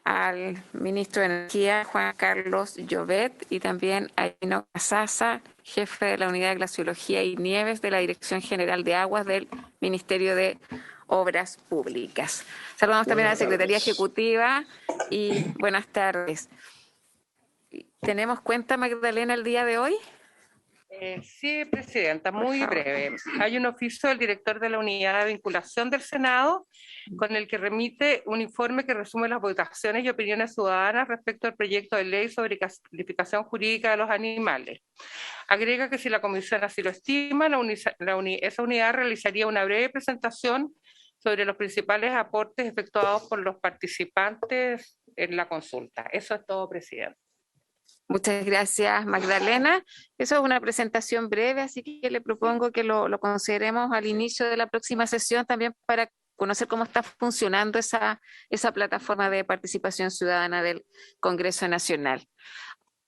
al ministro de Energía, Juan Carlos Llobet, y también a Ino Casasa, jefe de la Unidad de Glaciología y Nieves de la Dirección General de Aguas del Ministerio de Obras Públicas. Saludamos también a la Secretaría Ejecutiva y buenas tardes. ¿Tenemos cuenta, Magdalena, el día de hoy? Sí, Presidenta, muy breve. Hay un oficio del director de la Unidad de Vinculación del Senado con el que remite un informe que resume las votaciones y opiniones ciudadanas respecto al proyecto de ley sobre clasificación jurídica de los animales. Agrega que si la Comisión así lo estima, esa unidad realizaría una breve presentación sobre los principales aportes efectuados por los participantes en la consulta. Eso es todo, Presidenta. Muchas gracias, Magdalena. Eso es una presentación breve, así que le propongo que lo consideremos al inicio de la próxima sesión también para conocer cómo está funcionando esa plataforma de participación ciudadana del Congreso Nacional.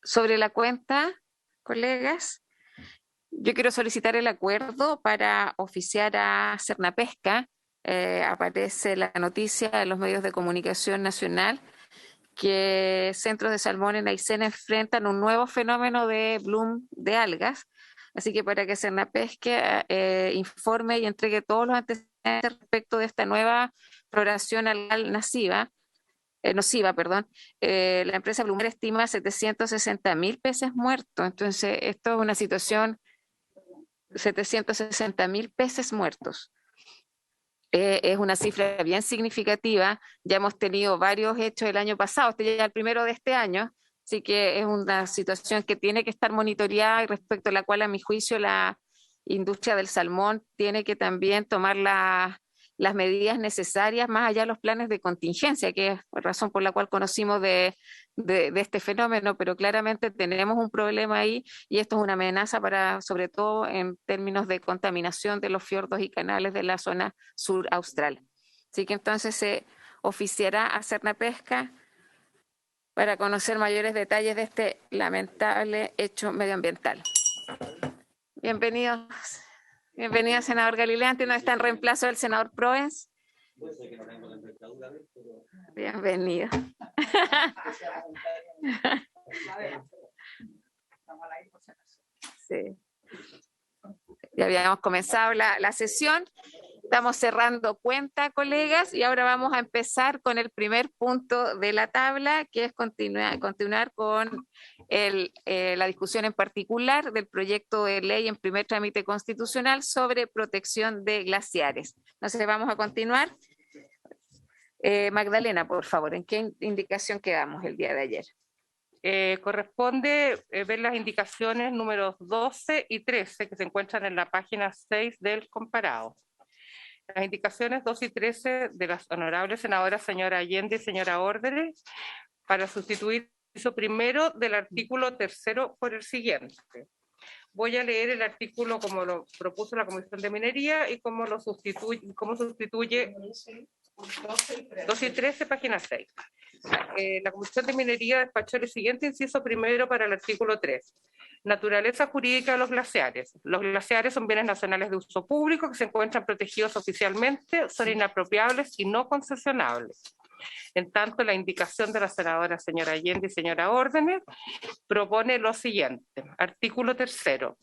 Sobre la cuenta, colegas, yo quiero solicitar el acuerdo para oficiar a Cernapesca. Aparece la noticia en los medios de comunicación nacional que centros de salmón en Aysén enfrentan un nuevo fenómeno de bloom de algas. Así que para que Cernapesca informe y entregue todos los antecedentes respecto de esta nueva floración algal nociva, la empresa Bloomer estima 760.000 peces muertos. Entonces, esto es una situación, 760.000 peces muertos. Es una cifra bien significativa. Ya hemos tenido varios hechos el año pasado, este ya es el primero de este año, así que es una situación que tiene que estar monitoreada y respecto a la cual, a mi juicio, la industria del salmón tiene que también tomar las medidas necesarias, más allá de los planes de contingencia, que es la razón por la cual conocimos de este fenómeno, pero claramente tenemos un problema ahí y esto es una amenaza para, sobre todo en términos de contaminación de los fiordos y canales de la zona sur austral. Así que entonces se oficiará a Cernapesca para conocer mayores detalles de este lamentable hecho medioambiental. Bienvenidos. Bienvenido, senador Galilea. ¿No está en reemplazo del senador Proens? Bienvenido. Sí. Ya habíamos comenzado la sesión. Estamos cerrando cuenta, colegas, y ahora vamos a empezar con el primer punto de la tabla, que es continuar con la discusión en particular del proyecto de ley en primer trámite constitucional sobre protección de glaciares. Entonces vamos a continuar. Magdalena, por favor, ¿en qué indicación quedamos el día de ayer? Corresponde ver las indicaciones números 12 y 13 que se encuentran en la página 6 del comparado. Las indicaciones 2 y 13 de las honorables senadoras señora Allende y señora Órdenes para sustituir el inciso primero del artículo 3º por el siguiente. Voy a leer el artículo como lo propuso la Comisión de Minería y cómo sustituye 2 y 13, página 6. La Comisión de Minería despachó el siguiente inciso primero para el artículo 3. Naturaleza jurídica de los glaciares. Los glaciares son bienes nacionales de uso público que se encuentran protegidos oficialmente, son inapropiables y no concesionables. En tanto, la indicación de la senadora señora Allende y señora Órdenes propone lo siguiente. Artículo 3º.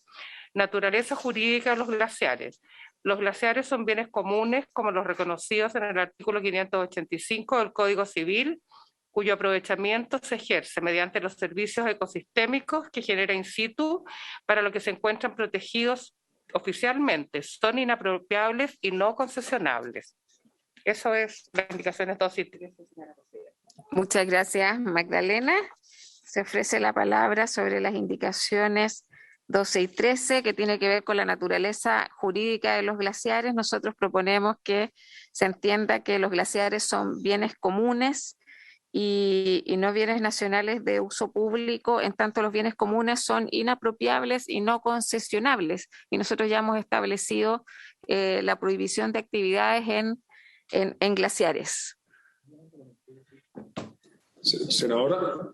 Naturaleza jurídica de los glaciares. Los glaciares son bienes comunes como los reconocidos en el artículo 585 del Código Civil, cuyo aprovechamiento se ejerce mediante los servicios ecosistémicos que genera in situ para lo que se encuentran protegidos oficialmente, son inapropiables y no concesionables. Eso es las indicaciones 2 y 3. Muchas gracias, Magdalena. Se ofrece la palabra sobre las indicaciones 12 y 13, que tiene que ver con la naturaleza jurídica de los glaciares. Nosotros proponemos que se entienda que los glaciares son bienes comunes y no bienes nacionales de uso público, en tanto los bienes comunes son inapropiables y no concesionables. Y nosotros ya hemos establecido la prohibición de actividades en glaciares. Senadora.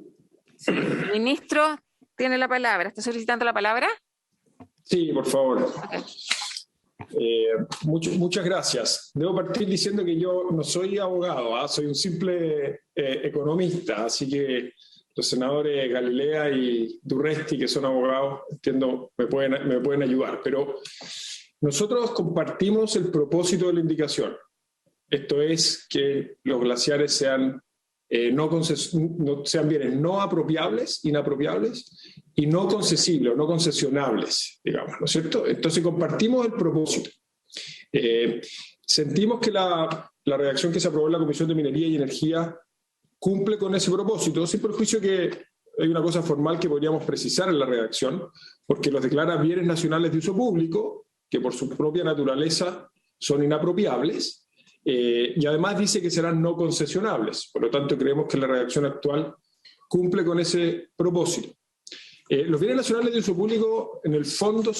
Ministro, tiene la palabra. ¿Está solicitando la palabra? Sí, por favor. Okay. Muchas gracias. Debo partir diciendo que yo no soy abogado, soy un simple economista, así que los senadores Galilea y Durresti, que son abogados, entiendo, me pueden ayudar. Pero nosotros compartimos el propósito de la indicación. Esto es que los glaciares sean bienes no apropiables, inapropiables, y no concesibles, no concesionables, digamos, ¿no es cierto? Entonces compartimos el propósito. Sentimos que la redacción que se aprobó en la Comisión de Minería y Energía cumple con ese propósito, sin perjuicio que hay una cosa formal que podríamos precisar en la redacción, porque los declara bienes nacionales de uso público, que por su propia naturaleza son inapropiables, y además dice que serán no concesionables. Por lo tanto, creemos que la redacción actual cumple con ese propósito. Los bienes nacionales de uso público, en el fondo,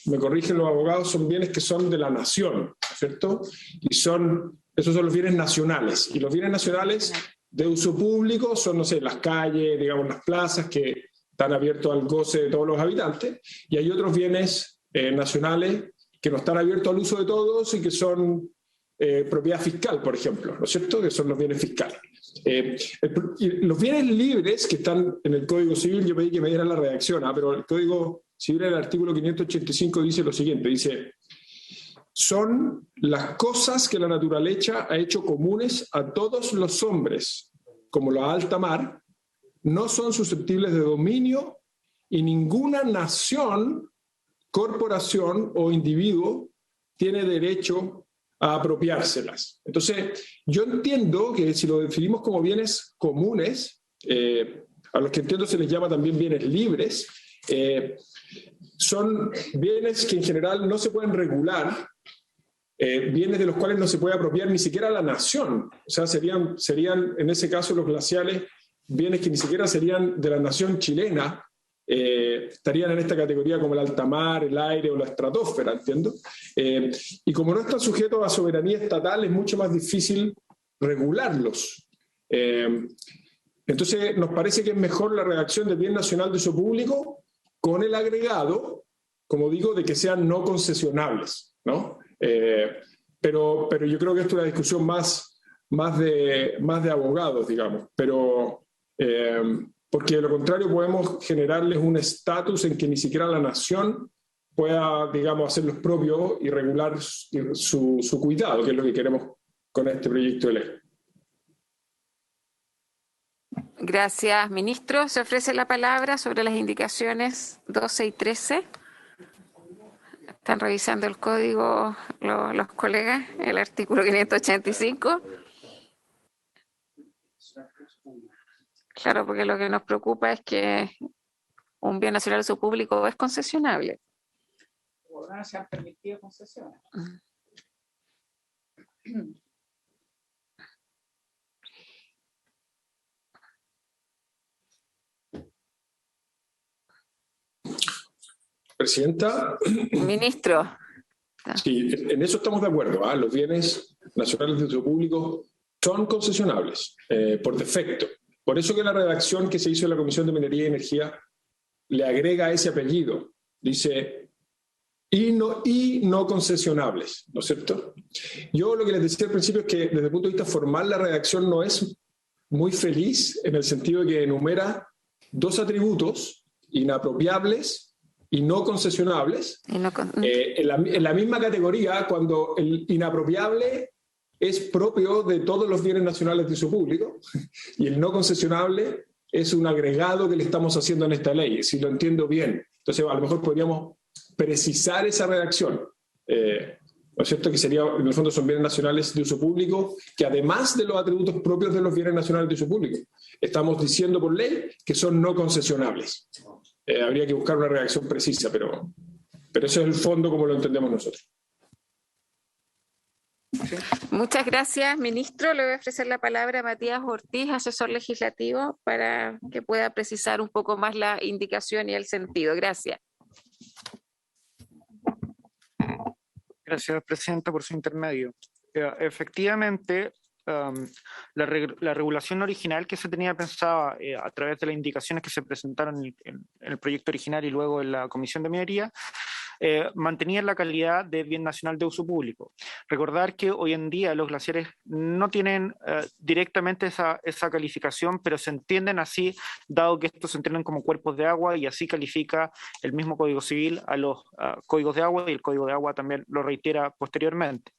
me corrigen los abogados, son bienes que son de la nación, ¿cierto? Y esos son los bienes nacionales. Y los bienes nacionales de uso público son, no sé, las calles, digamos, las plazas que están abiertos al goce de todos los habitantes. Y hay otros bienes nacionales que no están abiertos al uso de todos y que son propiedad fiscal, por ejemplo, ¿no es cierto? Que son los bienes fiscales. Los bienes libres que están en el Código Civil, yo pedí que me dieran la redacción, pero el Código Civil, en el artículo 585, dice lo siguiente, dice: son las cosas que la naturaleza ha hecho comunes a todos los hombres, como la alta mar, no son susceptibles de dominio y ninguna nación, corporación o individuo tiene derecho a apropiárselas. Entonces, yo entiendo que si lo definimos como bienes comunes, a los que entiendo se les llama también bienes libres, son bienes que en general no se pueden regular, bienes de los cuales no se puede apropiar ni siquiera la nación. O sea, serían en ese caso los glaciales bienes que ni siquiera serían de la nación chilena, estarían en esta categoría como el alta mar, el aire o la estratosfera, ¿entiendo? Y como no están sujetos a soberanía estatal, es mucho más difícil regularlos. Entonces, nos parece que es mejor la redacción de bien nacional de uso público con el agregado, como digo, de que sean no concesionables, ¿no? Pero yo creo que esto es una discusión más de abogados, digamos, porque de lo contrario podemos generarles un estatus en que ni siquiera la nación pueda, digamos, hacer los propios y regular su cuidado, que es lo que queremos con este proyecto de ley. Gracias, ministro. Se ofrece la palabra sobre las indicaciones 12 y 13. Están revisando el código los colegas, el artículo 585. Claro, porque lo que nos preocupa es que un bien nacional de uso público es concesionable. No se han permitido concesiones. Presidenta. Ministro. Sí, en eso estamos de acuerdo. Los bienes nacionales de uso público son concesionables por defecto. Por eso que la redacción que se hizo en la Comisión de Minería y Energía le agrega ese apellido. Dice, y no concesionables, ¿no es cierto? Yo lo que les decía al principio es que desde el punto de vista formal la redacción no es muy feliz en el sentido de que enumera dos atributos inapropiables y no concesionables en la misma categoría, cuando el inapropiable es propio de todos los bienes nacionales de uso público y el no concesionable es un agregado que le estamos haciendo en esta ley, si lo entiendo bien. Entonces, a lo mejor podríamos precisar esa redacción, ¿no es cierto? Que sería, en el fondo, son bienes nacionales de uso público, que además de los atributos propios de los bienes nacionales de uso público, estamos diciendo por ley que son no concesionables. Habría que buscar una redacción precisa, pero ese es el fondo como lo entendemos nosotros. Sí. Muchas gracias, ministro. Le voy a ofrecer la palabra a Matías Ortiz, asesor legislativo, para que pueda precisar un poco más la indicación y el sentido. Gracias. Gracias, presidenta, por su intermedio. Efectivamente, la regulación original que se tenía pensada a través de las indicaciones que se presentaron en el proyecto original y luego en la Comisión de Minería mantenían la calidad de bien nacional de uso público. Recordar que hoy en día los glaciares no tienen directamente esa calificación, pero se entienden así, dado que estos se entienden como cuerpos de agua, y así califica el mismo Código Civil a los códigos de agua, y el Código de Agua también lo reitera posteriormente.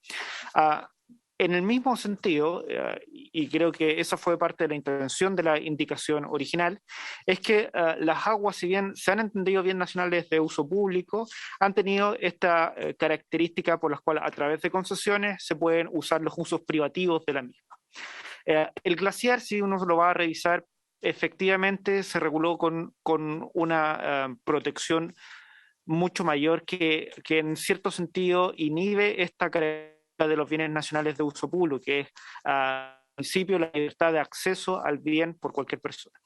En el mismo sentido, y creo que esa fue parte de la intención de la indicación original, es que las aguas, si bien se han entendido bien nacionales de uso público, han tenido esta característica por la cual a través de concesiones se pueden usar los usos privativos de la misma. El glaciar, si uno lo va a revisar, efectivamente se reguló con una protección mucho mayor que en cierto sentido inhibe esta característica de los bienes nacionales de uso público, que es al principio la libertad de acceso al bien por cualquier persona.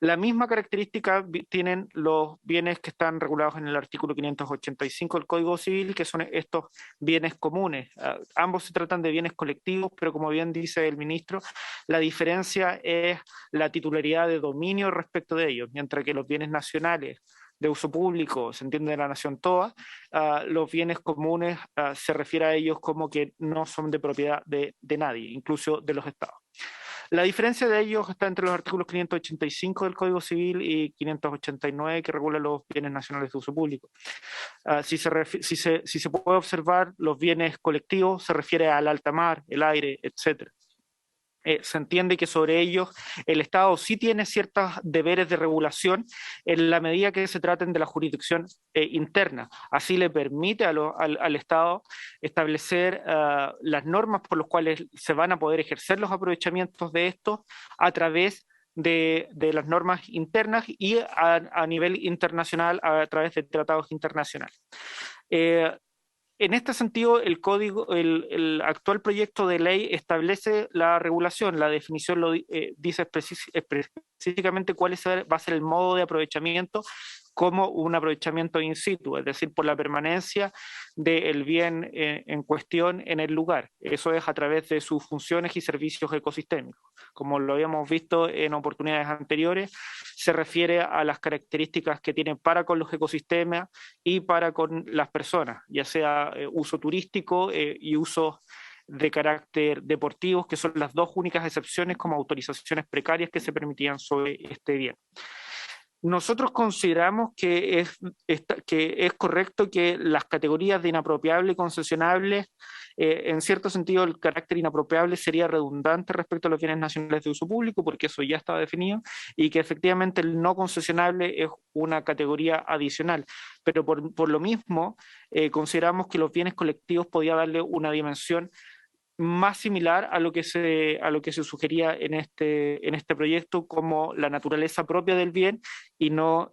La misma característica tienen los bienes que están regulados en el artículo 585 del Código Civil, que son estos bienes comunes. Ambos se tratan de bienes colectivos, pero como bien dice el ministro, la diferencia es la titularidad de dominio respecto de ellos, mientras que los bienes nacionales de uso público, se entiende de la nación toda, los bienes comunes se refiere a ellos como que no son de propiedad de nadie, incluso de los estados. La diferencia de ellos está entre los artículos 585 del Código Civil y 589 que regula los bienes nacionales de uso público. Si se puede observar, los bienes colectivos se refiere al alta mar, el aire, etc. Se entiende que sobre ellos el Estado sí tiene ciertos deberes de regulación en la medida que se traten de la jurisdicción interna. Así le permite al Estado establecer las normas por las cuales se van a poder ejercer los aprovechamientos de estos a través de las normas internas y a nivel internacional a través de tratados internacionales. En este sentido, el actual proyecto de ley establece la regulación, la definición dice específicamente cuál va a ser el modo de aprovechamiento como un aprovechamiento in situ, es decir, por la permanencia del bien en cuestión en el lugar. Eso es a través de sus funciones y servicios ecosistémicos. Como lo habíamos visto en oportunidades anteriores, se refiere a las características que tienen para con los ecosistemas y para con las personas, ya sea uso turístico y uso de carácter deportivo, que son las dos únicas excepciones como autorizaciones precarias que se permitían sobre este bien. Nosotros consideramos que es correcto que las categorías de inapropiable y concesionable, en cierto sentido el carácter inapropiable sería redundante respecto a los bienes nacionales de uso público, porque eso ya estaba definido, y que efectivamente el no concesionable es una categoría adicional. Pero por lo mismo, consideramos que los bienes colectivos podía darle una dimensión más similar a lo que se sugería en este proyecto como la naturaleza propia del bien y no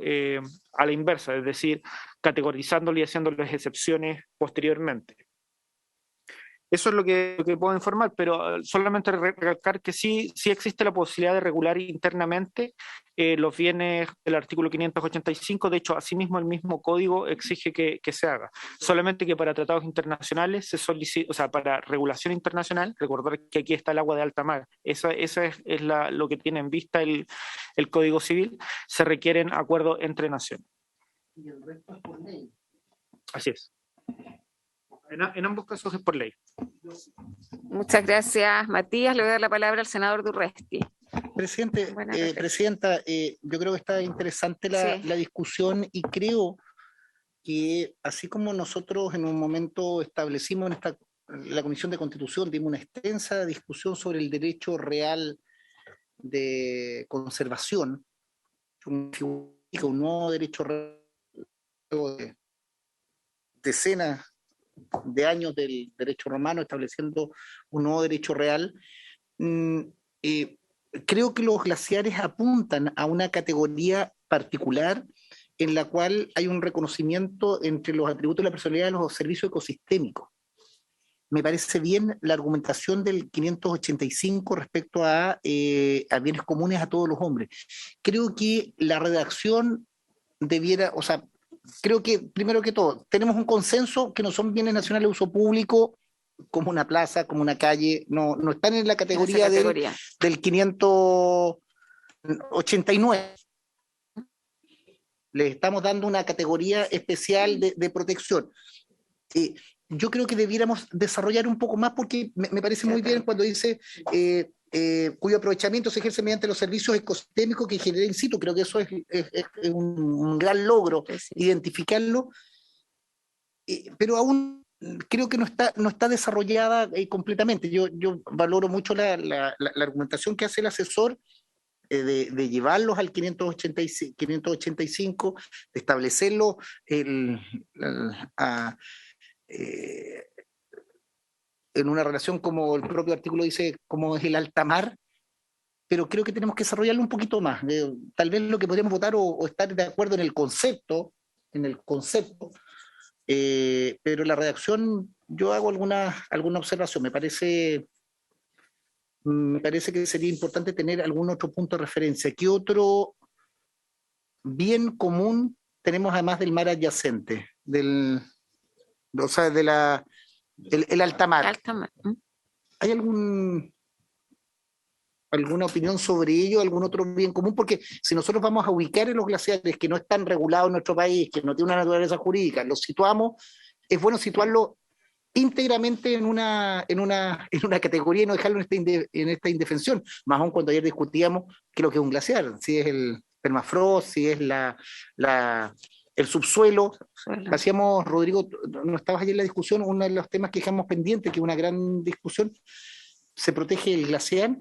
a la inversa, es decir, categorizándolo y haciéndoles excepciones posteriormente. Eso es lo que puedo informar, pero solamente recalcar que sí existe la posibilidad de regular internamente los bienes del artículo 585. De hecho, asimismo el mismo código exige que se haga. Solamente que para tratados internacionales se solicita, o sea, para regulación internacional, recordar que aquí está el agua de alta mar, esa es lo que tiene en vista el Código Civil, se requieren acuerdos entre naciones. Y el resto es por ley. Así es. En ambos casos es por ley. Muchas gracias, Matías. Le voy a dar la palabra al senador Durresti. Presidenta, yo creo que está interesante la discusión y creo que así como nosotros en un momento establecimos en la Comisión de Constitución, dimos una extensa discusión sobre el derecho real de conservación, un nuevo derecho real de decenas de años del derecho romano, estableciendo un nuevo derecho real. Creo que los glaciares apuntan a una categoría particular en la cual hay un reconocimiento entre los atributos de la personalidad de los servicios ecosistémicos. Me parece bien la argumentación del 585 respecto a bienes comunes a todos los hombres. Creo que la redacción debiera, o sea, creo que, primero que todo, tenemos un consenso que no son bienes nacionales de uso público, como una plaza, como una calle, no están en la categoría del 589. les estamos dando una categoría especial de protección. Yo creo que debiéramos desarrollar un poco más, porque me parece muy bien cuando dice cuyo aprovechamiento se ejerce mediante los servicios ecosistémicos que genera in situ. Creo que eso es un gran logro, identificarlo, pero aún creo que no está desarrollada completamente. Yo valoro mucho la argumentación que hace el asesor de llevarlos al 585, de establecerlo en una relación, como el propio artículo dice, como es el alta mar, pero creo que tenemos que desarrollarlo un poquito más. Tal vez lo que podríamos votar o estar de acuerdo en el concepto, pero la redacción, yo hago alguna observación. Me parece que sería importante tener algún otro punto de referencia. ¿Qué otro bien común tenemos además del mar adyacente? El alta mar. ¿Hay alguna opinión sobre ello, algún otro bien común? Porque si nosotros vamos a ubicar en los glaciares que no están regulados en nuestro país, que no tienen una naturaleza jurídica, los situamos, es bueno situarlo íntegramente en una categoría y no dejarlo en esta indefensión, más aún cuando ayer discutíamos qué es lo que es un glaciar, si es el permafrost, si es el subsuelo. Hacíamos, Rodrigo, no estabas ayer en la discusión, uno de los temas que dejamos pendiente, que es una gran discusión, se protege el glaciar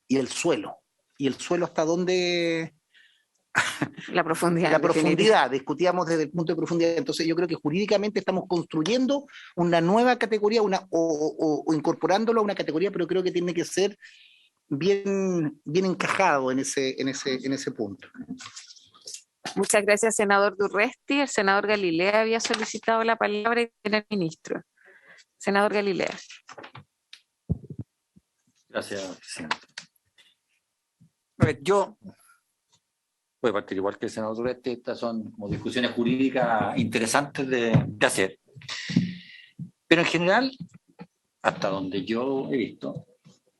y el suelo. ¿Y el suelo hasta dónde? La profundidad. La profundidad, discutíamos desde el punto de profundidad. Entonces yo creo que jurídicamente estamos construyendo una nueva categoría, o incorporándolo a una categoría, pero creo que tiene que ser bien encajado en ese punto. Muchas gracias, senador Durresti. El senador Galilea había solicitado la palabra y tiene el ministro. Senador Galilea. Gracias, presidente. A ver, yo voy a partir igual que el senador Durresti. Estas son como discusiones jurídicas interesantes de hacer. Pero en general, hasta donde yo he visto,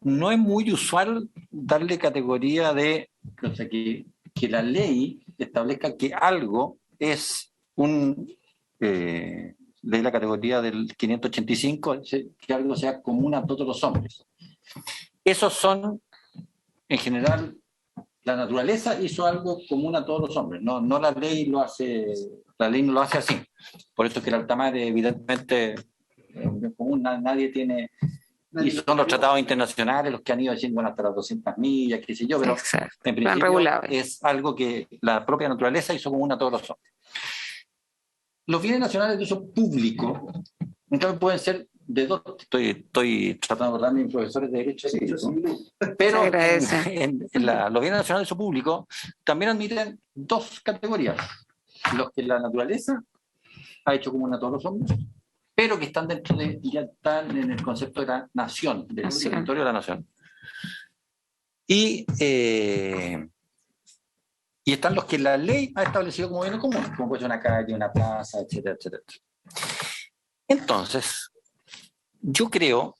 no es muy usual darle categoría de, o sea, que la ley establezca que algo es de la categoría del 585, que algo sea común a todos los hombres. Esos son, en general, la naturaleza hizo algo común a todos los hombres, no la ley lo hace, la ley no lo hace así. Por eso es que el alta mar evidentemente es común, nadie tiene, y son los tratados internacionales los que han ido diciendo, bueno, hasta las 200 millas, qué sé yo, pero en principio es algo que la propia naturaleza hizo común a todos los hombres. Los bienes nacionales de uso público, entonces pueden ser de dos, estoy tratando de acordar a mis profesores de Derecho Civil, pero los bienes nacionales de uso público también admiten dos categorías: los que la naturaleza ha hecho común a todos los hombres, pero que están ya están en el concepto de la nación, del territorio de la nación. Y están los que la ley ha establecido como bienes comunes, como puede ser una calle, una plaza, etcétera, etcétera. Entonces, yo creo,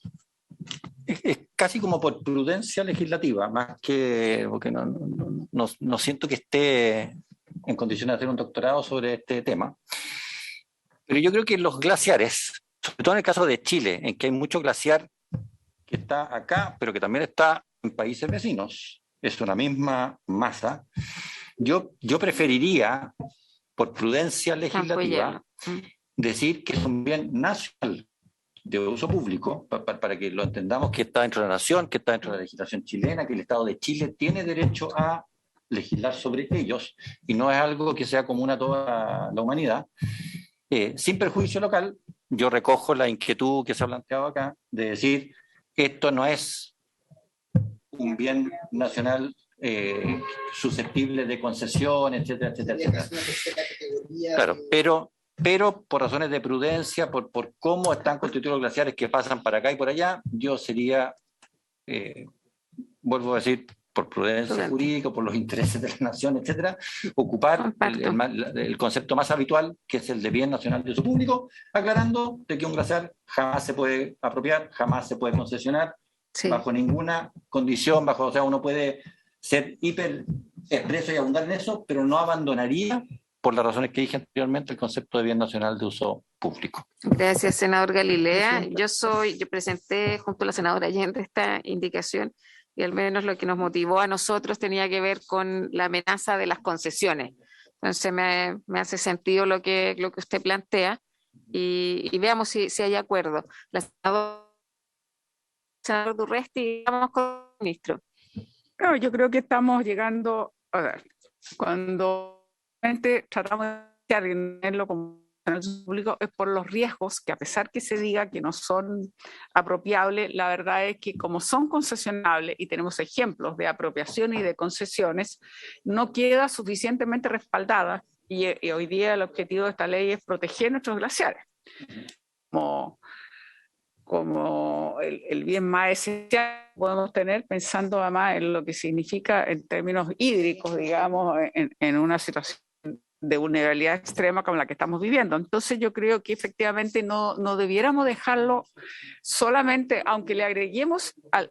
es casi como por prudencia legislativa, más que, porque no siento que esté en condiciones de hacer un doctorado sobre este tema, pero yo creo que los glaciares, sobre todo en el caso de Chile, en que hay mucho glaciar que está acá, pero que también está en países vecinos, es una misma masa, yo preferiría, por prudencia legislativa, decir que es un bien nacional de uso público, para que lo entendamos, que está dentro de la nación, que está dentro de la legislación chilena, que el Estado de Chile tiene derecho a legislar sobre ellos, y no es algo que sea común a toda la humanidad. Sin perjuicio local, yo recojo la inquietud que se ha planteado acá, de decir, esto no es un bien nacional susceptible de concesión, etcétera, etcétera, etcétera. Claro, pero por razones de prudencia, por cómo están constituidos los glaciares que pasan para acá y por allá, yo sería, vuelvo a decir, por prudencia jurídica, por los intereses de la nación, etcétera, ocupar el concepto más habitual, que es el de bien nacional de uso público, aclarando de que un glaciar jamás se puede apropiar, jamás se puede concesionar, bajo ninguna condición, o sea, uno puede ser hiper expreso y abundar en eso, pero no abandonaría, por las razones que dije anteriormente, el concepto de bien nacional de uso público. Gracias, senador Galilea. Presidenta. Yo presenté junto a la senadora Allende esta indicación y al menos lo que nos motivó a nosotros tenía que ver con la amenaza de las concesiones. Entonces me hace sentido lo que usted plantea y veamos si hay acuerdo. La senadora Durresti, vamos con el ministro. No, yo creo que estamos llegando, a ver, cuando realmente tratamos de arreglarlo como público es por los riesgos que a pesar que se diga que no son apropiables, la verdad es que como son concesionables y tenemos ejemplos de apropiación y de concesiones, no queda suficientemente respaldada y hoy día el objetivo de esta ley es proteger nuestros glaciares como el bien más esencial que podemos tener, pensando además en lo que significa en términos hídricos, digamos, en una situación de vulnerabilidad extrema como la que estamos viviendo. Entonces yo creo que efectivamente no debiéramos dejarlo solamente, aunque le agreguemos al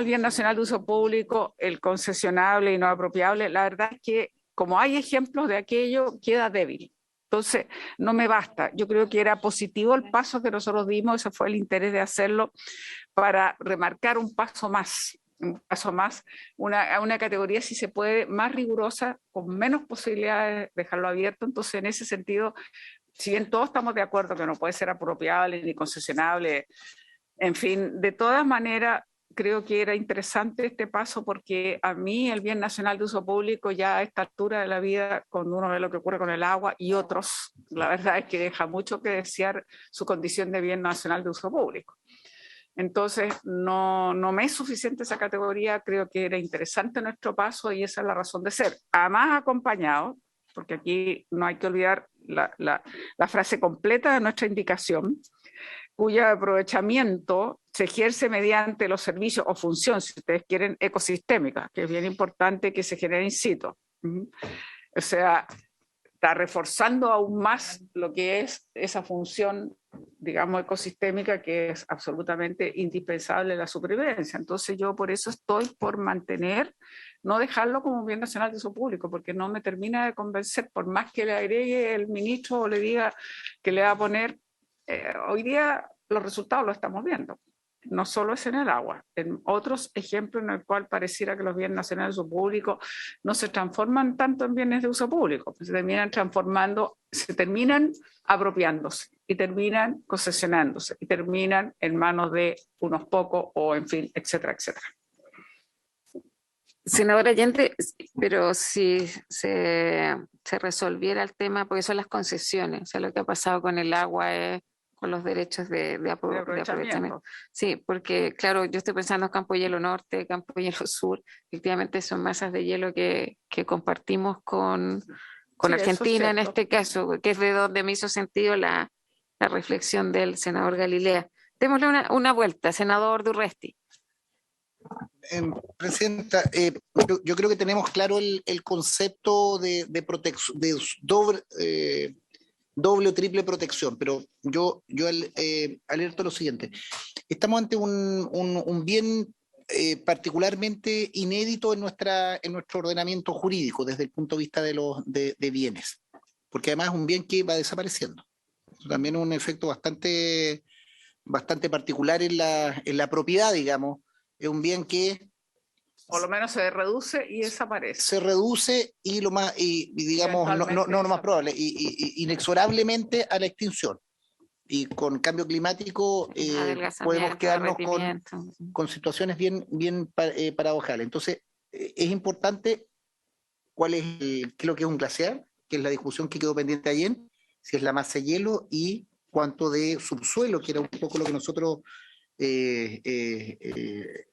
bien nacional de uso público el concesionable y no apropiable, la verdad es que como hay ejemplos de aquello, queda débil. Entonces, no me basta. Yo creo que era positivo el paso que nosotros dimos, ese fue el interés de hacerlo, para remarcar un paso más, una categoría, si se puede, más rigurosa, con menos posibilidades de dejarlo abierto. Entonces, en ese sentido, si bien todos estamos de acuerdo que no puede ser apropiable ni concesionable, en fin, de todas maneras, creo que era interesante este paso porque a mí el bien nacional de uso público ya a esta altura de la vida, cuando uno ve lo que ocurre con el agua y otros, la verdad es que deja mucho que desear su condición de bien nacional de uso público. Entonces, no me es suficiente esa categoría, creo que era interesante nuestro paso y esa es la razón de ser. Además, acompañado, porque aquí no hay que olvidar la frase completa de nuestra indicación, cuyo aprovechamiento se ejerce mediante los servicios o función, si ustedes quieren, ecosistémica, que es bien importante que se genere in situ. O sea, está reforzando aún más lo que es esa función, digamos, ecosistémica, que es absolutamente indispensable en la supervivencia. Entonces yo por eso estoy por mantener, no dejarlo como bien nacional de uso público, porque no me termina de convencer, por más que le agregue el ministro o le diga que le va a poner. Hoy día los resultados los estamos viendo. No solo es en el agua, en otros ejemplos en el cual pareciera que los bienes nacionales de uso público no se transforman tanto en bienes de uso público, se terminan transformando, se terminan apropiándose y terminan concesionándose y terminan en manos de unos pocos o en fin, etcétera, etcétera. Senadora Allende, pero si se resolviera el tema, porque son las concesiones, o sea, lo que ha pasado con el agua es con los derechos de aprovechamiento. Sí, porque claro, yo estoy pensando en Campo Hielo Norte, Campo Hielo Sur, efectivamente son masas de hielo que compartimos con Argentina en este caso, que es de donde me hizo sentido la reflexión del senador Galilea. Démosle una vuelta, senador Durresti. Presidenta, yo creo que tenemos claro el concepto de protección, de doble o triple protección, pero yo alerto lo siguiente. Estamos ante un bien particularmente inédito en nuestro ordenamiento jurídico desde el punto de vista de bienes, porque además es un bien que va desapareciendo. También es un efecto bastante particular en la propiedad, digamos. Es un bien que por lo menos se reduce y desaparece. Se reduce y digamos, no lo más probable, inexorablemente a la extinción. Y con cambio climático podemos quedarnos con situaciones bien paradojales. Entonces, es importante qué es lo que es un glaciar, que es la discusión que quedó pendiente ayer, si es la masa de hielo y cuánto de subsuelo, que era un poco lo que nosotros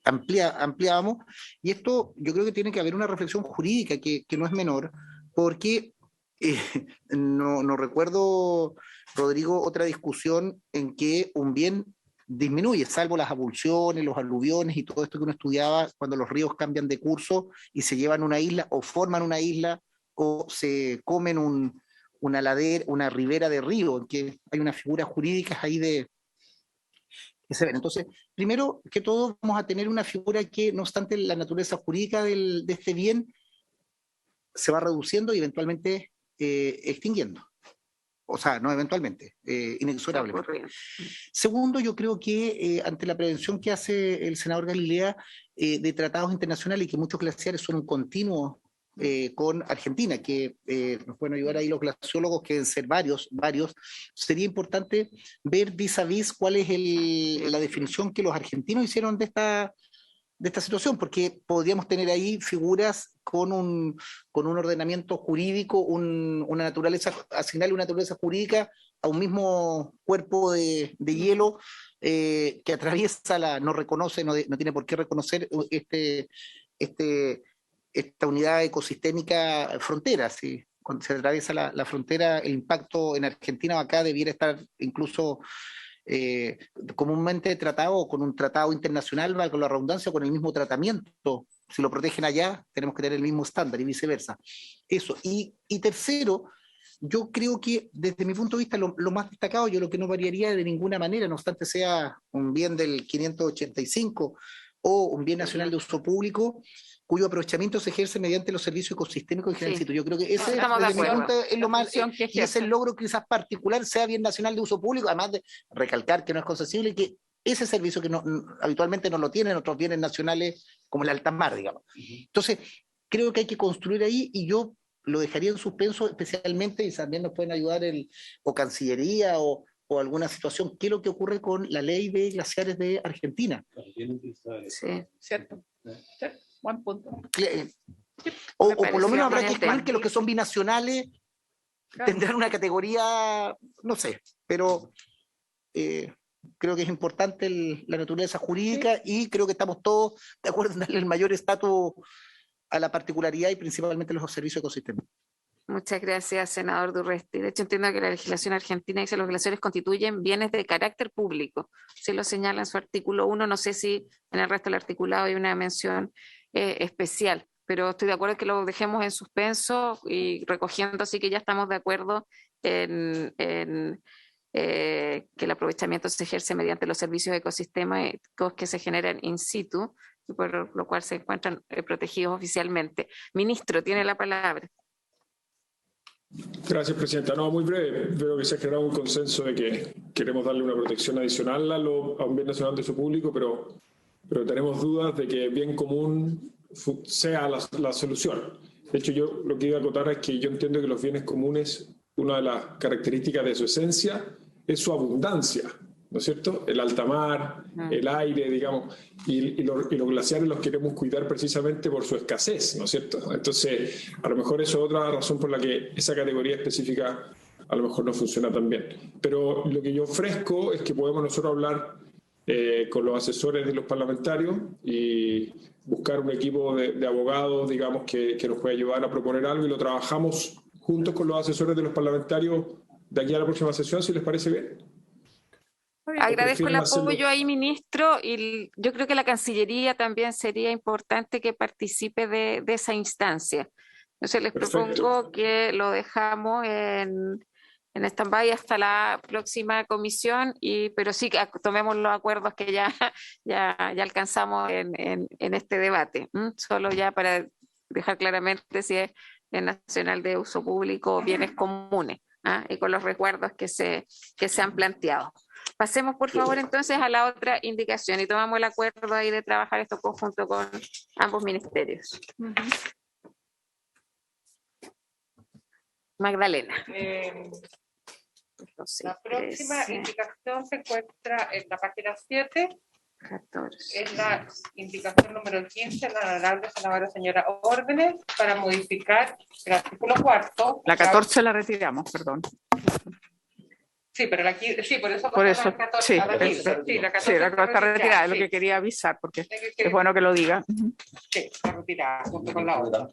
ampliábamos, y esto yo creo que tiene que haber una reflexión jurídica que no es menor, porque no recuerdo, Rodrigo, otra discusión en que un bien disminuye, salvo las abulsiones, los aluviones y todo esto que uno estudiaba cuando los ríos cambian de curso y se llevan una isla o forman una isla o se comen una ladera, una ribera de río, en que hay unas figuras jurídicas ahí que se ven. Entonces, primero que todo, vamos a tener una figura que, no obstante la naturaleza jurídica de este bien, se va reduciendo y eventualmente extinguiendo. O sea, no eventualmente, inexorablemente. Segundo, yo creo que ante la prevención que hace el senador Galilea de tratados internacionales y que muchos glaciares son un continuo con Argentina, que nos pueden ayudar ahí los glaciólogos, que deben ser varios, sería importante ver vis a vis cuál es la definición que los argentinos hicieron de esta situación, porque podríamos tener ahí figuras con un ordenamiento jurídico, una naturaleza, asignarle una naturaleza jurídica a un mismo cuerpo de hielo que atraviesa no reconoce, no tiene por qué reconocer esta unidad ecosistémica frontera. ¿Sí? Cuando se atraviesa la frontera, el impacto en Argentina o acá debiera estar incluso comúnmente tratado con un tratado internacional, valga la redundancia, con el mismo tratamiento. Si lo protegen allá, tenemos que tener el mismo estándar y viceversa. Eso. Y tercero, yo creo que desde mi punto de vista lo más destacado, yo lo que no variaría de ninguna manera, no obstante sea un bien del 585 o un bien nacional de uso público, cuyo aprovechamiento se ejerce mediante los servicios ecosistémicos y general. Yo creo que ese desde mi punto es lo más, y es el logro quizás particular, sea bien nacional de uso público, además de recalcar que no es concesible y que ese servicio que habitualmente no lo tienen otros bienes nacionales como el alta mar, digamos. Entonces, creo que hay que construir ahí, y yo lo dejaría en suspenso especialmente, y también nos pueden ayudar o Cancillería o alguna situación, qué es lo que ocurre con la ley de glaciares de Argentina. Sí, cierto. Sí, buen punto. O por lo menos habrá que excluir que los que son binacionales tendrán una categoría, no sé, pero creo que es importante la naturaleza jurídica, y creo que estamos todos de acuerdo en darle el mayor estatus a la particularidad y principalmente a los servicios ecosistémicos. Muchas gracias, senador Durresti. De hecho, entiendo que la legislación argentina dice que los glaciares constituyen bienes de carácter público. Se lo señala en su artículo 1, no sé si en el resto del articulado hay una mención especial, pero estoy de acuerdo en que lo dejemos en suspenso y recogiendo, así que ya estamos de acuerdo en que el aprovechamiento se ejerce mediante los servicios ecosistémicos que se generan in situ, y por lo cual se encuentran protegidos oficialmente. Ministro, tiene la palabra. Gracias, Presidenta. No, muy breve. Veo que se ha generado un consenso de que queremos darle una protección adicional a un bien nacional de uso público, pero tenemos dudas de que bien común sea la solución. De hecho, yo lo que iba a acotar es que yo entiendo que los bienes comunes, una de las características de su esencia es su abundancia, ¿no es cierto? El alta mar, el aire, digamos, y los glaciares los queremos cuidar precisamente por su escasez, ¿no es cierto? Entonces, a lo mejor eso es otra razón por la que esa categoría específica a lo mejor no funciona tan bien. Pero lo que yo ofrezco es que podemos nosotros hablar con los asesores de los parlamentarios y buscar un equipo de abogados, digamos, que nos pueda ayudar a proponer algo, y lo trabajamos juntos con los asesores de los parlamentarios de aquí a la próxima sesión, si les parece bien. Agradezco el apoyo ahí, ministro, y yo creo que la Cancillería también sería importante que participe de esa instancia. Entonces les propongo que lo dejamos en stand-by hasta la próxima comisión, pero sí que tomemos los acuerdos que ya alcanzamos en este debate. Solo ya para dejar claramente si es el nacional de uso público o bienes comunes, y con los resguardos que se han planteado. Pasemos, por favor, entonces a la otra indicación y tomamos el acuerdo ahí de trabajar esto conjunto con ambos ministerios. Magdalena. La próxima indicación se encuentra en la página 7. 14. Es la indicación número 15, la honorable senadora señora Órdenes, para modificar el artículo 4. La 14 la retiramos, perdón. Sí, pero sí, por eso. La 14 está retirada, es lo que quería avisar, porque es bueno que lo diga. Sí, está retirada, junto con la otra.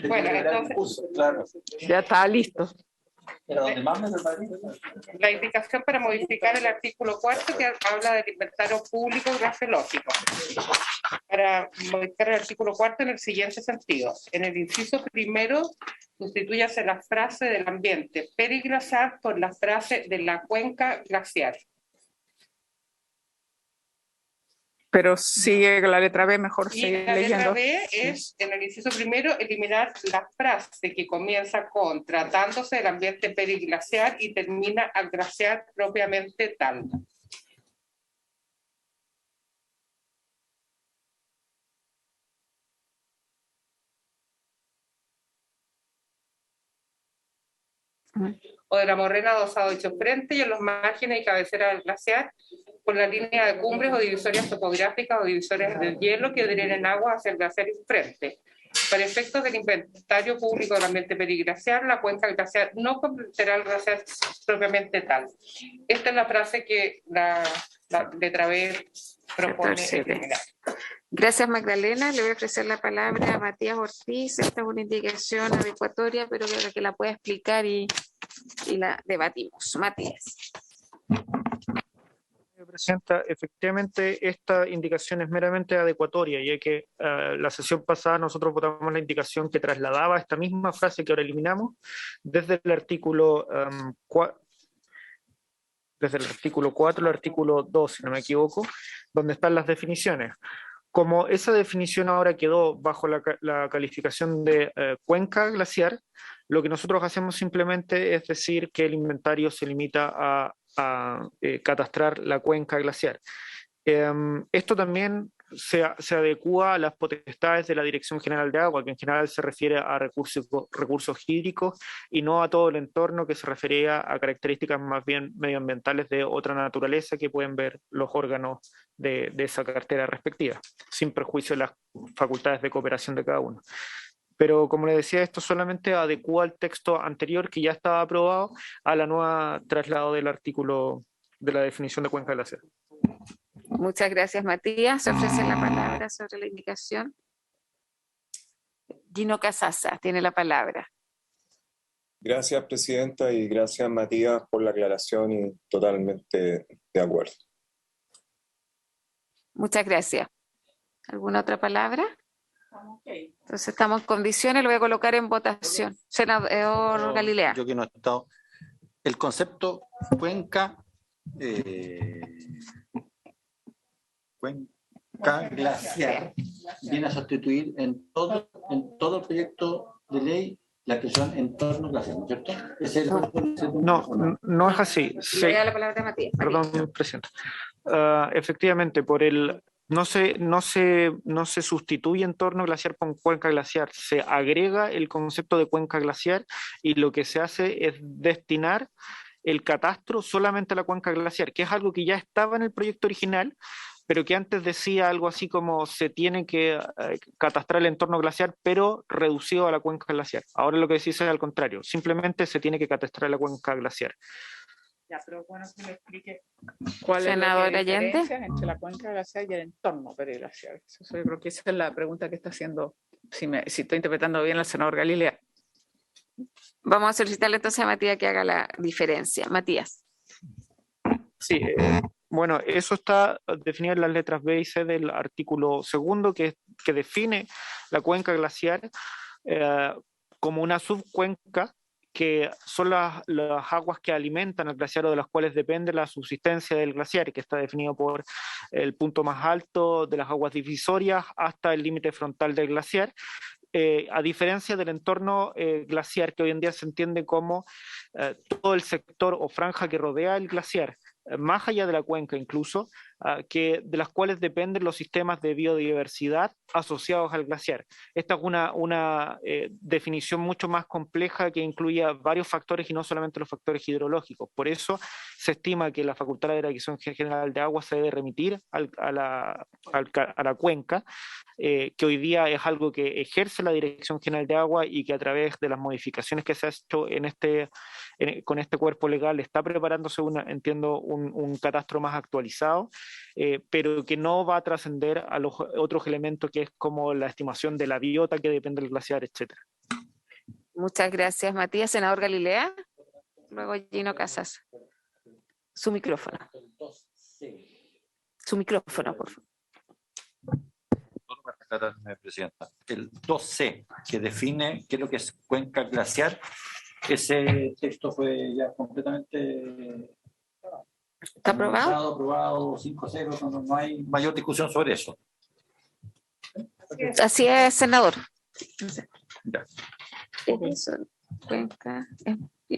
Bueno, entonces. Ya está listo. La indicación para modificar el artículo 4 que habla del inventario público glaciológico. Para modificar el artículo 4 en el siguiente sentido. En el inciso primero, sustituyase la frase del ambiente periglaciar por la frase de la cuenca glaciar. Pero sigue la letra B, mejor Y seguir la letra leyendo. B es, en el inciso primero, eliminar la frase que comienza con tratándose del ambiente periglaciar y termina al glaciar propiamente tal. O de la morrena adosado hecho frente y en los márgenes y cabecera del glaciar, por la línea de cumbres o divisorias topográficas o divisorias del hielo que drenen agua hacia el glaciar y frente. Para efectos del inventario público del ambiente periglaciar, la cuenca glaciar no comprenderá el glaciar propiamente tal. Esta es la frase que la letra B propone eliminar. Gracias, Magdalena. Le voy a ofrecer la palabra a Matías Ortiz. Esta es una indicación adecuatoria, pero que la pueda explicar y la debatimos. Matías. Presidenta, efectivamente esta indicación es meramente adecuatoria, ya que la sesión pasada nosotros votamos la indicación que trasladaba esta misma frase que ahora eliminamos desde el artículo 4 al artículo 2, si no me equivoco, donde están las definiciones. Como esa definición ahora quedó bajo la calificación de cuenca glaciar, lo que nosotros hacemos simplemente es decir que el inventario se limita a catastrar la cuenca glaciar. Esto también se adecúa a las potestades de la Dirección General de Agua, que en general se refiere a recursos hídricos y no a todo el entorno, que se refería a características más bien medioambientales de otra naturaleza que pueden ver los órganos de esa cartera respectiva, sin perjuicio de las facultades de cooperación de cada uno. Pero como le decía, esto solamente adecúa al texto anterior que ya estaba aprobado a la nueva traslado del artículo de la definición de cuenca glaciar. Muchas gracias, Matías. Se ofrece la palabra sobre la indicación. Gino Casasa tiene la palabra. Gracias, Presidenta, y gracias, Matías, por la aclaración y totalmente de acuerdo. Muchas gracias. ¿Alguna otra palabra? Entonces estamos en condiciones, lo voy a colocar en votación. Senador Galilea. Yo que no he estado. El concepto cuenca glaciar viene a sustituir en todo el proyecto de ley la expresión entorno glaciar, ¿no es cierto? No es así. Le voy a dar la palabra a Matías. Perdón, Presidenta. Efectivamente, no se sustituye entorno glaciar con cuenca glaciar, se agrega el concepto de cuenca glaciar y lo que se hace es destinar el catastro solamente a la cuenca glaciar, que es algo que ya estaba en el proyecto original, pero que antes decía algo así como se tiene que catastrar el entorno glaciar, pero reducido a la cuenca glaciar. Ahora lo que dice es al contrario, simplemente se tiene que catastrar la cuenca glaciar. Ya, pero bueno que le explique cuál Senador es la Allende. diferencia entre la cuenca glaciar y el entorno periglaciar. Eso yo creo que esa es la pregunta que está haciendo, si estoy interpretando bien al senador Galilea. Vamos a solicitarle entonces a Matías que haga la diferencia. Matías. Sí, bueno, eso está definido en las letras B y C del artículo 2 que define la cuenca glaciar como una subcuenca que son las aguas que alimentan el glaciar o de las cuales depende la subsistencia del glaciar, que está definido por el punto más alto de las aguas divisorias hasta el límite frontal del glaciar. A diferencia del entorno glaciar, que hoy en día se entiende como todo el sector o franja que rodea el glaciar, más allá de la cuenca incluso, de las cuales dependen los sistemas de biodiversidad asociados al glaciar. Esta es una definición mucho más compleja que incluye varios factores y no solamente los factores hidrológicos. Por eso se estima que la Facultad de la Dirección General de Agua se debe remitir a la cuenca, que hoy día es algo que ejerce la Dirección General de Agua y que a través de las modificaciones que se ha hecho con este cuerpo legal está preparándose un catastro más actualizado, pero que no va a trascender a los otros elementos que es como la estimación de la biota que depende del glaciar, etc. Muchas gracias, Matías. Senador Galilea. luego Gino Casas. Su micrófono. Su micrófono, por favor. Presidenta. El 2C, que define qué es lo que es cuenca glaciar, ese texto fue ya completamente ¿Está aprobado? Aprobado 5-0, no hay mayor discusión sobre eso. Así es, senador. Ya. Eso,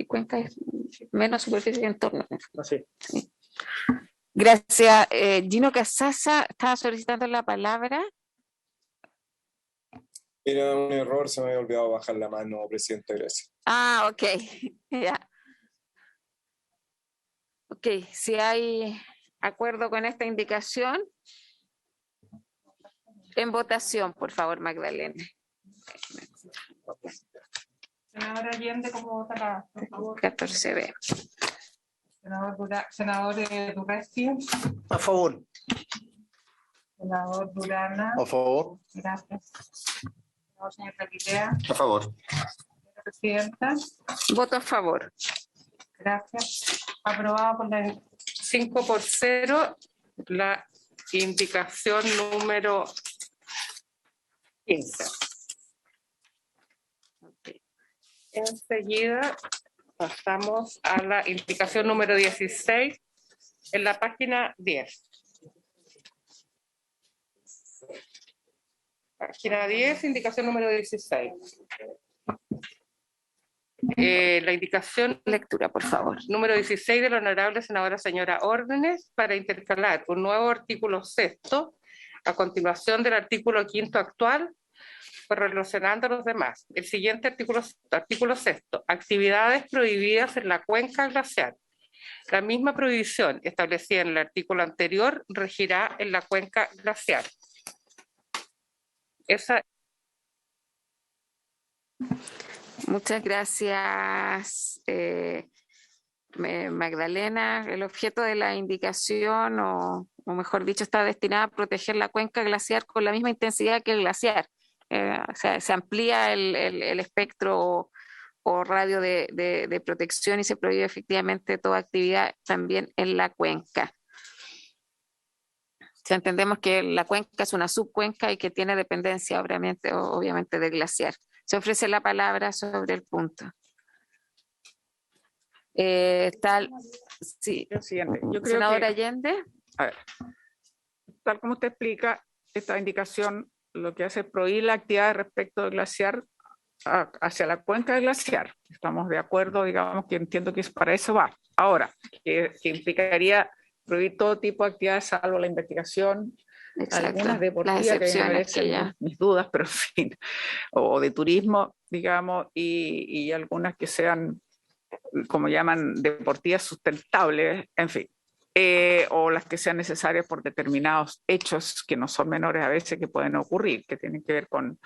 Cuenca es menos superficie que entorno. Así. Sí. Gracias. Gino Casasa estaba solicitando la palabra. Era un error, se me había olvidado bajar la mano, presidente, gracias. Ah, ok. Ya. Ok, si hay acuerdo con esta indicación, en votación, por favor, Magdalena. Senadora Allende, ¿cómo votará? Por favor. 14B. Senador Durresti. A favor. Senador Durana. A favor. Gracias. Señor Galilea. A favor. Señora Presidenta. Voto a favor. Gracias. Aprobado por la 5-0 la indicación número 15. Okay. Enseguida pasamos a la indicación número 16 en la página 10. Página 10, indicación número 16. La indicación Lectura, por favor. número 16 de la honorable senadora señora Órdenes para intercalar un nuevo artículo 6º a continuación del artículo 5º actual, relacionando a los demás. El siguiente artículo 6º, actividades prohibidas en la cuenca glaciar. La misma prohibición establecida en el artículo anterior regirá en la cuenca glaciar. Esa. Muchas gracias, Magdalena. El objeto de la indicación, o mejor dicho, está destinada a proteger la cuenca glaciar con la misma intensidad que el glaciar. O sea, se amplía el espectro o radio de protección y se prohíbe efectivamente toda actividad también en la cuenca. O sea, entendemos que la cuenca es una subcuenca y que tiene dependencia obviamente del glaciar. Se ofrece la palabra sobre el punto. Sí. Lo siguiente, yo creo Senadora que, Allende. a ver, tal como usted explica, esta indicación lo que hace es prohibir la actividad respecto del glaciar hacia la cuenca del glaciar. Estamos de acuerdo, digamos, que entiendo que para eso va. Ahora, que implicaría prohibir todo tipo de actividades salvo la investigación, Exacto, algunas deportivas las que me excepciones merecen que ya. mis dudas, pero en fin, o de turismo, digamos, y algunas que sean, como llaman, deportivas sustentables, en fin, o las que sean necesarias por determinados hechos que no son menores a veces que pueden ocurrir, que tienen que ver con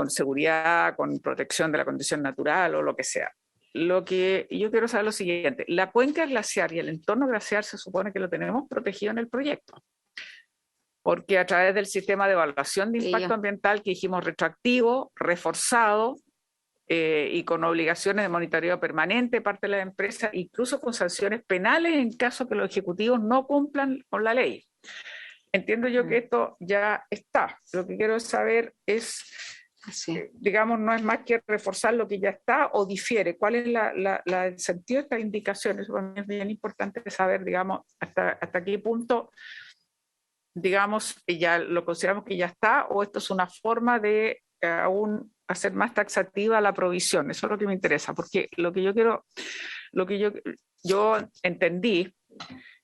seguridad, con protección de la condición natural o lo que sea. Lo que yo quiero saber es lo siguiente: la cuenca glaciar y el entorno glaciar se supone que lo tenemos protegido en el proyecto, porque a través del sistema de evaluación de impacto ambiental que dijimos retroactivo, reforzado y con obligaciones de monitoreo permanente de parte de la empresa, incluso con sanciones penales en caso que los ejecutivos no cumplan con la ley. Entiendo yo que esto ya está. Lo que quiero saber es, digamos, no es más que reforzar lo que ya está o difiere. ¿Cuál es el sentido de estas indicaciones? Eso para mí es bien importante saber, digamos, hasta qué punto, digamos, ya lo consideramos que ya está, o esto es una forma de aún hacer más taxativa la provisión. Eso es lo que me interesa, porque lo que yo entendí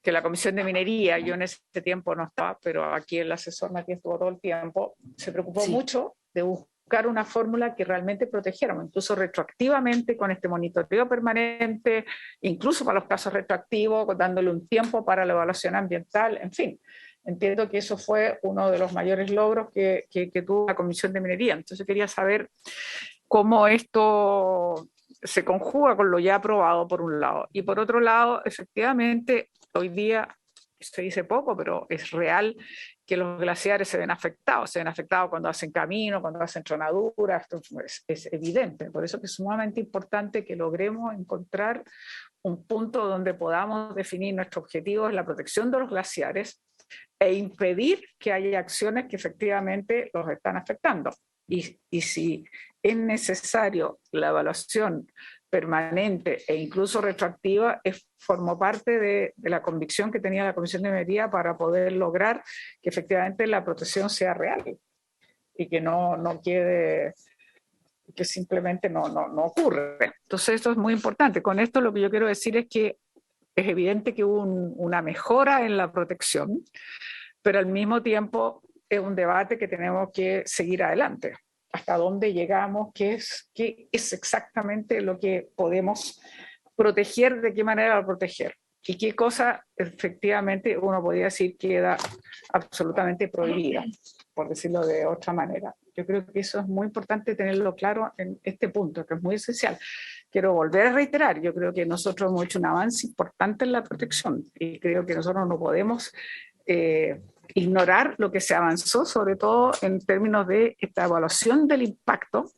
que la Comisión de Minería, yo en ese tiempo no estaba, pero aquí el asesor Matías estuvo todo el tiempo, se preocupó mucho de buscar una fórmula que realmente protegiéramos, incluso retroactivamente con este monitoreo permanente, incluso para los casos retroactivos, dándole un tiempo para la evaluación ambiental, en fin. Entiendo que eso fue uno de los mayores logros que tuvo la Comisión de Minería. Entonces quería saber cómo esto se conjuga con lo ya aprobado por un lado. Y por otro lado, efectivamente, hoy día se dice poco, pero es real que los glaciares se ven afectados cuando hacen camino, cuando hacen tronaduras, esto es evidente. Por eso que es sumamente importante que logremos encontrar un punto donde podamos definir nuestro objetivo en la protección de los glaciares e impedir que haya acciones que efectivamente los están afectando. Y si es necesario la evaluación permanente e incluso retroactiva, formó parte de la convicción que tenía la Comisión de Minería para poder lograr que efectivamente la protección sea real y que no quede, que simplemente no ocurre. Entonces esto es muy importante. Con esto lo que yo quiero decir es que es evidente que hubo una mejora en la protección, pero al mismo tiempo es un debate que tenemos que seguir adelante. Hasta dónde llegamos, qué es exactamente lo que podemos proteger, de qué manera lo proteger, y qué cosa efectivamente uno podría decir queda absolutamente prohibida, por decirlo de otra manera. Yo creo que eso es muy importante tenerlo claro en este punto, que es muy esencial. Quiero volver a reiterar, yo creo que nosotros hemos hecho un avance importante en la protección y creo que nosotros no podemos ignorar lo que se avanzó, sobre todo en términos de esta evaluación del impacto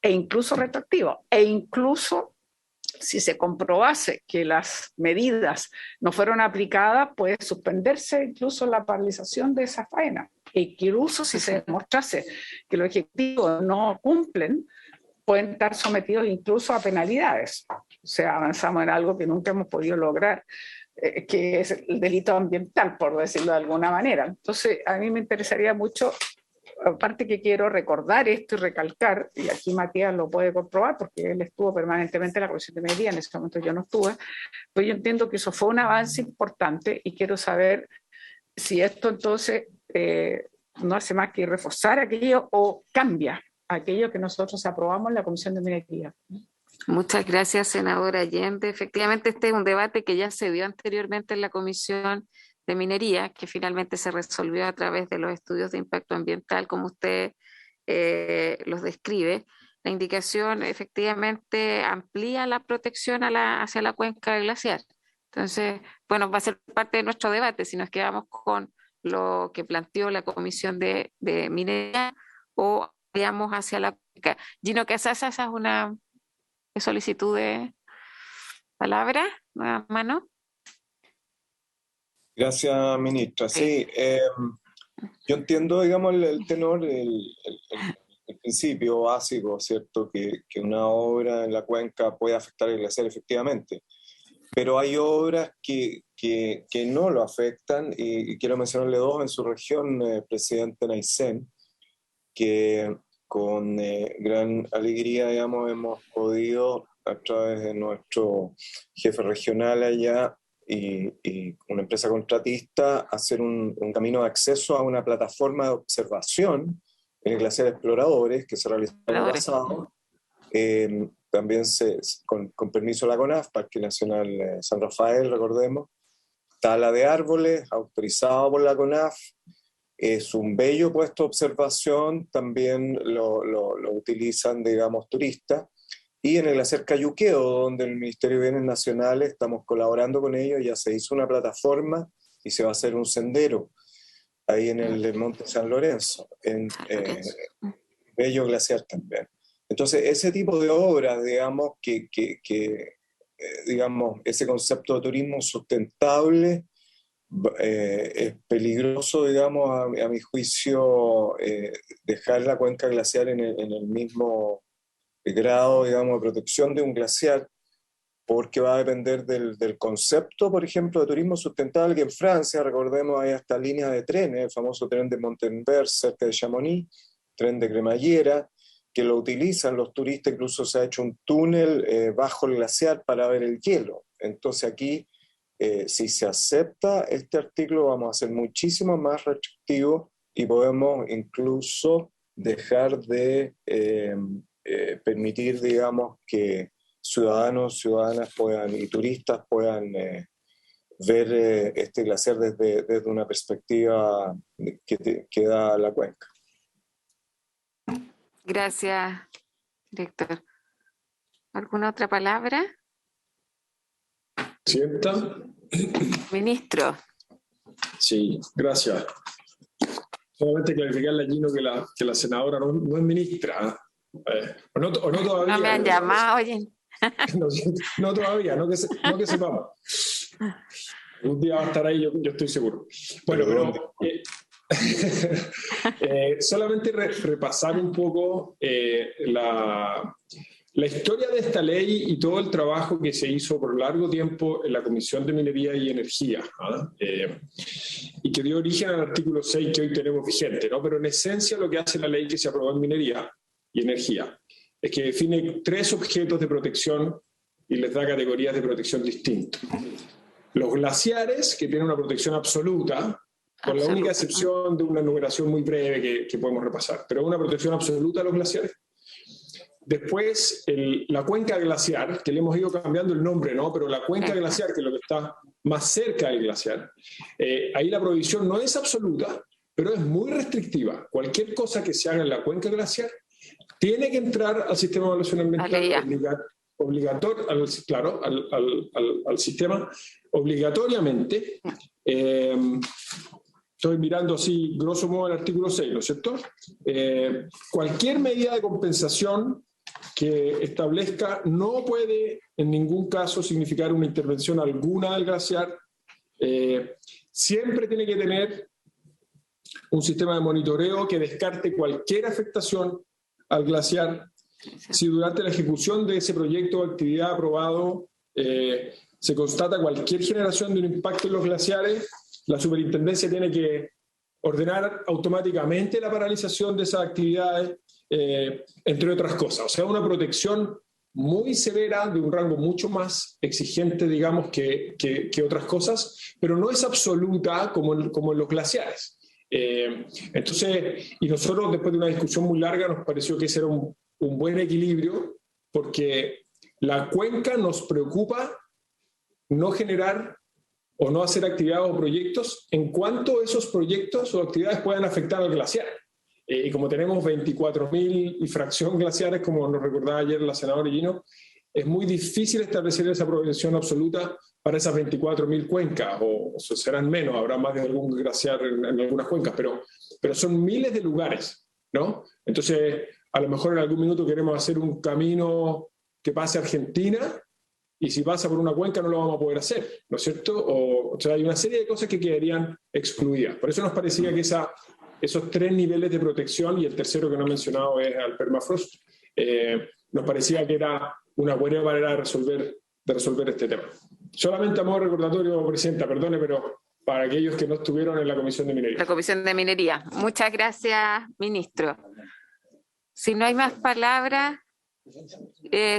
e incluso retroactivo, e incluso si se comprobase que las medidas no fueron aplicadas, puede suspenderse incluso la paralización de esa faena. E incluso si se demostrase que los objetivos no cumplen, pueden estar sometidos incluso a penalidades. O sea, avanzamos en algo que nunca hemos podido lograr, que es el delito ambiental, por decirlo de alguna manera. Entonces, a mí me interesaría mucho, aparte que quiero recordar esto y recalcar, y aquí Matías lo puede comprobar porque él estuvo permanentemente en la Comisión de Minería, en ese momento yo no estuve, pues yo entiendo que eso fue un avance importante y quiero saber si esto entonces no hace más que reforzar aquello o cambia aquello que nosotros aprobamos en la Comisión de Minería. Muchas gracias, senadora Allende. Efectivamente, este es un debate que ya se dio anteriormente en la Comisión de Minería, que finalmente se resolvió a través de los estudios de impacto ambiental, como usted los describe. La indicación efectivamente amplía la protección hacia la cuenca glaciar. Entonces, bueno, va a ser parte de nuestro debate si nos quedamos con lo que planteó la Comisión de Minería o vayamos hacia la cuenca. Gino Casasa, esa es una solicitud de palabra, nueva mano. Gracias, ministra. Sí, yo entiendo, digamos, el tenor, el principio básico, ¿cierto? Que una obra en la cuenca puede afectar el glaciar efectivamente, pero hay obras que no lo afectan y quiero mencionarle dos en su región, presidente Naisen, que con gran alegría, digamos, hemos podido a través de nuestro jefe regional allá y una empresa contratista hacer un camino de acceso a una plataforma de observación en el glaciar Exploradores que se realizó el año pasado. También con permiso de la CONAF, Parque Nacional San Rafael, recordemos, tala de árboles autorizado por la CONAF. Es un bello puesto de observación, también lo utilizan, digamos, turistas. Y en el glaciar Cayuqueo, donde el Ministerio de Bienes Nacionales estamos colaborando con ellos, ya se hizo una plataforma y se va a hacer un sendero ahí en el Monte San Lorenzo, en bello glaciar también. Entonces, ese tipo de obras, digamos, digamos, ese concepto de turismo sustentable es peligroso, digamos, a mi juicio, dejar la cuenca glaciar en el mismo grado, digamos, de protección de un glaciar, porque va a depender del concepto, por ejemplo, de turismo sustentable, que en Francia, recordemos, hay hasta líneas de trenes, el famoso tren de Montenberg cerca de Chamonix, tren de cremallera, que lo utilizan los turistas, incluso se ha hecho un túnel bajo el glaciar para ver el hielo. Entonces aquí, si se acepta este artículo, vamos a ser muchísimo más restrictivos y podemos incluso dejar de permitir, digamos, que ciudadanos, ciudadanas puedan, y turistas puedan ver este glaciar desde una perspectiva que da la cuenca. Gracias, director. ¿Alguna otra palabra? Presidenta. Ministro. Sí, gracias. Solamente clarificarle a Gino que la senadora no es ministra. O no todavía. No me han llamado, oye. No todavía, no que sepamos. Un día va a estar ahí, yo estoy seguro. Bueno, pero solamente repasar un poco la historia de esta ley y todo el trabajo que se hizo por largo tiempo en la Comisión de Minería y Energía, y que dio origen al artículo 6 que hoy tenemos vigente, ¿no? Pero en esencia lo que hace la ley que se aprobó en Minería y Energía es que define 3 objetos de protección y les da categorías de protección distintas. Los glaciares, que tienen una protección absoluta, con la única excepción de una enumeración muy breve que podemos repasar, pero una protección absoluta a los glaciares. Después, la cuenca glaciar, que le hemos ido cambiando el nombre, ¿no? Pero la cuenca glaciar, que es lo que está más cerca del glaciar, ahí la prohibición no es absoluta, pero es muy restrictiva. Cualquier cosa que se haga en la cuenca glaciar tiene que entrar al sistema de evaluación ambiental al sistema obligatoriamente. Estoy mirando así, grosso modo, el artículo 6, ¿no es cierto? Cualquier medida de compensación que establezca no puede en ningún caso significar una intervención alguna del glaciar. Siempre tiene que tener un sistema de monitoreo que descarte cualquier afectación al glaciar. Si durante la ejecución de ese proyecto o actividad aprobado se constata cualquier generación de un impacto en los glaciares, la superintendencia tiene que ordenar automáticamente la paralización de esas actividades, entre otras cosas. O sea, una protección muy severa, de un rango mucho más exigente, digamos, que otras cosas, pero no es absoluta como en los glaciares. Entonces, y nosotros, después de una discusión muy larga, nos pareció que ese era un buen equilibrio, porque la cuenca nos preocupa no generar o no hacer actividades o proyectos en cuanto esos proyectos o actividades puedan afectar al glaciar. Y como tenemos 24.000 y fracción glaciares, como nos recordaba ayer la senadora Gino, es muy difícil establecer esa protección absoluta para esas 24.000 cuencas, o serán menos, habrá más de algún glaciar en algunas cuencas, pero son miles de lugares, ¿no? Entonces, a lo mejor en algún minuto queremos hacer un camino que pase a Argentina, y si pasa por una cuenca no lo vamos a poder hacer, ¿no es cierto? O sea, hay una serie de cosas que quedarían excluidas. Por eso nos parecía que esos 3 niveles de protección, y el tercero que no he mencionado es al permafrost, nos parecía que era una buena manera de resolver este tema. Solamente a modo recordatorio, Presidenta, perdone, pero para aquellos que no estuvieron en la Comisión de Minería. La Comisión de Minería. Muchas gracias, ministro. Si no hay más palabras,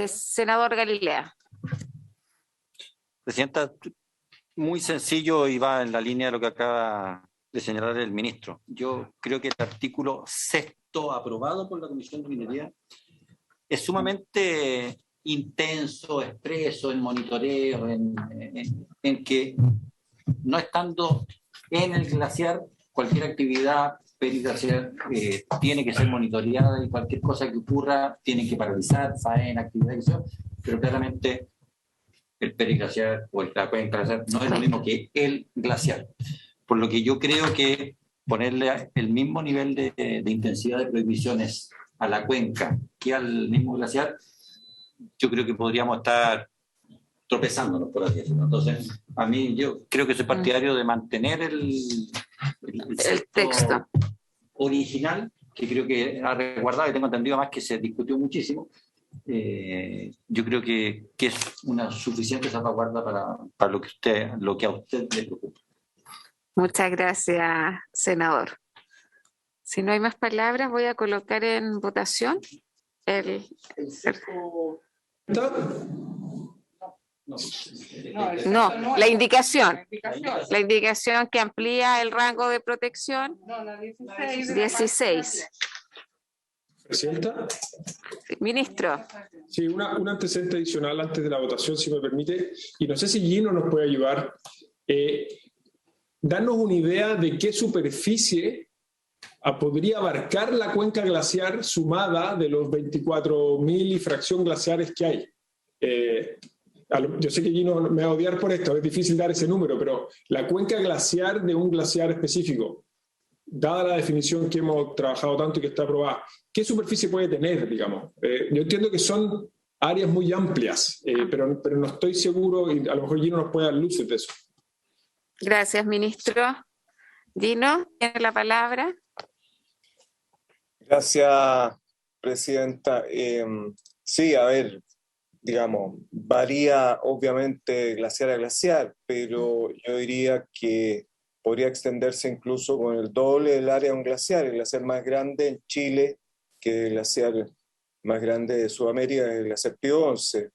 senador Galilea. Presidenta, muy sencillo y va en la línea de lo que acaba de señalar el ministro. Yo creo que el artículo 6º aprobado por la Comisión de Minería es sumamente intenso, expreso en monitoreo, en que no estando en el glaciar, cualquier actividad periglaciar tiene que ser monitoreada y cualquier cosa que ocurra tiene que paralizar, faena, actividad, pero claramente el periglaciar o la cuenca glaciar no es lo mismo que el glaciar. Por lo que yo creo que ponerle el mismo nivel de intensidad de prohibiciones a la cuenca que al mismo glaciar, yo creo que podríamos estar tropezándonos, por así decirlo. Entonces, a mí, yo creo que soy partidario de mantener el texto original, que creo que ha resguardado, y tengo entendido más que se discutió muchísimo. Yo creo que es una suficiente salvaguarda para lo que a usted le preocupa. Muchas gracias, senador. Si no hay más palabras, voy a colocar en votación No, la indicación. La indicación que amplía el rango de protección. No, la 16. 16. Presidenta. Ministro. Sí, un antecedente adicional antes de la votación, si me permite, y no sé si Gino nos puede ayudar. Darnos una idea de qué superficie podría abarcar la cuenca glaciar sumada de los 24.000 y fracción glaciares que hay. Yo sé que Gino me va a odiar por esto, es difícil dar ese número, pero la cuenca glaciar de un glaciar específico, dada la definición que hemos trabajado tanto y que está aprobada, ¿qué superficie puede tener, digamos? Yo entiendo que son áreas muy amplias, pero no estoy seguro, y a lo mejor Gino nos puede dar luces de eso. Gracias, ministro. Gino, tiene la palabra. Gracias, presidenta. Sí, a ver, digamos, varía obviamente glaciar a glaciar, pero yo diría que podría extenderse incluso con el doble del área de un glaciar. El glaciar más grande en Chile que el glaciar más grande de Sudamérica es el glaciar Pío 11,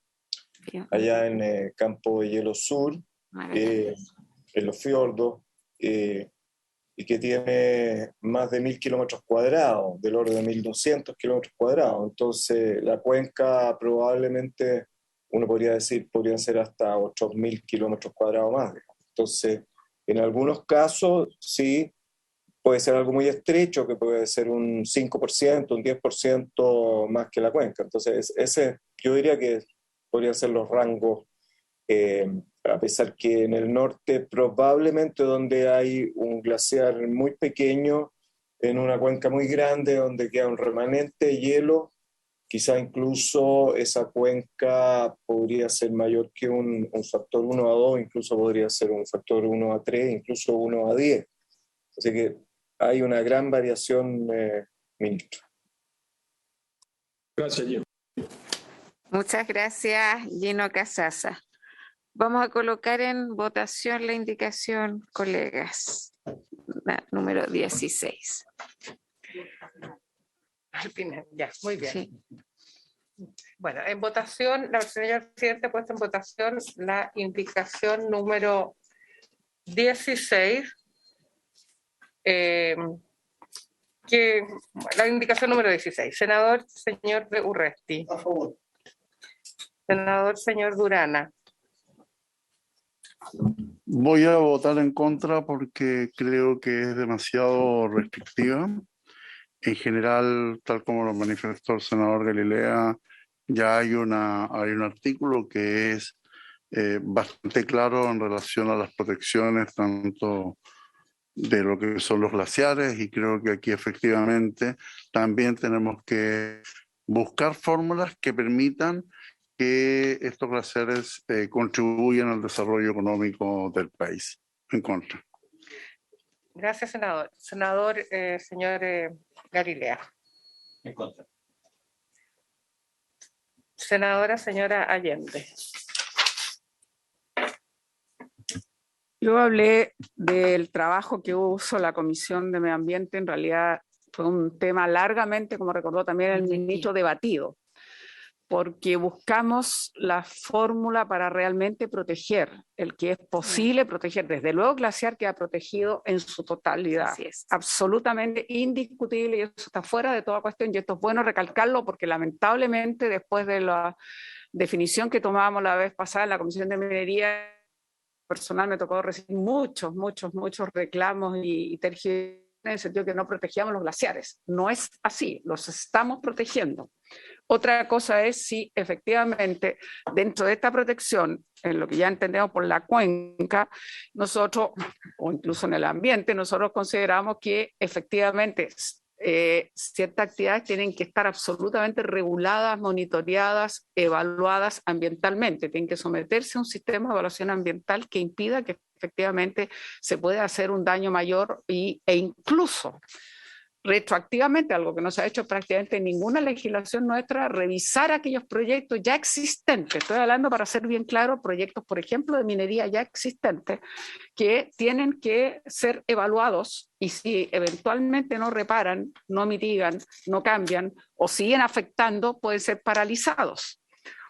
allá en Campo de Hielo Sur, en los fiordos, y que tiene más de 1.000 kilómetros cuadrados, del orden de 1.200 kilómetros cuadrados. Entonces, la cuenca probablemente, uno podría decir, podrían ser hasta 8.000 kilómetros cuadrados más. Entonces, en algunos casos, sí, puede ser algo muy estrecho, que puede ser un 5%, un 10% más que la cuenca. Entonces, ese, yo diría que podrían ser los rangos, a pesar que en el norte probablemente donde hay un glaciar muy pequeño, en una cuenca muy grande donde queda un remanente de hielo, quizá incluso esa cuenca podría ser mayor que un factor 1 a 2, incluso podría ser un factor 1 a 3, incluso 1 a 10. Así que hay una gran variación, ministro. Gracias, Gino. Muchas gracias, Gino Casasa. Vamos a colocar en votación la indicación, colegas, la número 16. Al final, ya, muy bien. Sí. Bueno, en votación, la señora Presidenta ha puesto en votación la indicación número 16, la indicación número 16. Senador, señor Urresti. A favor. Senador, señor Durana. Voy a votar en contra porque creo que es demasiado restrictiva. En general, tal como lo manifestó el senador Galilea, ya hay un artículo que es bastante claro en relación a las protecciones tanto de lo que son los glaciares, y creo que aquí efectivamente también tenemos que buscar fórmulas que permitan que estos glaciares contribuyan al desarrollo económico del país. En contra. Gracias, senador. Senador, señor Galilea. En contra. Senadora, señora Allende. Yo hablé del trabajo que hizo la Comisión de Medio Ambiente. En realidad fue un tema largamente, como recordó también el ministro, debatido, porque buscamos la fórmula para realmente proteger el que es posible proteger. Desde luego, glaciar queda protegido en su totalidad. Así es. Absolutamente indiscutible, y eso está fuera de toda cuestión, y esto es bueno recalcarlo porque lamentablemente después de la definición que tomábamos la vez pasada en la Comisión de Minería, personal me tocó recibir muchos reclamos y tergiversaciones en el sentido que no protegíamos los glaciares. No es así, los estamos protegiendo. Otra cosa es si efectivamente dentro de esta protección, en lo que ya entendemos por la cuenca, nosotros, o incluso en el ambiente, nosotros consideramos que efectivamente ciertas actividades tienen que estar absolutamente reguladas, monitoreadas, evaluadas ambientalmente. Tienen que someterse a un sistema de evaluación ambiental que impida que efectivamente se pueda hacer un daño mayor e incluso retroactivamente, algo que no se ha hecho prácticamente en ninguna legislación nuestra, revisar aquellos proyectos ya existentes. Estoy hablando, para ser bien claro, proyectos, por ejemplo, de minería ya existentes, que tienen que ser evaluados, y si eventualmente no reparan, no mitigan, no cambian o siguen afectando, pueden ser paralizados.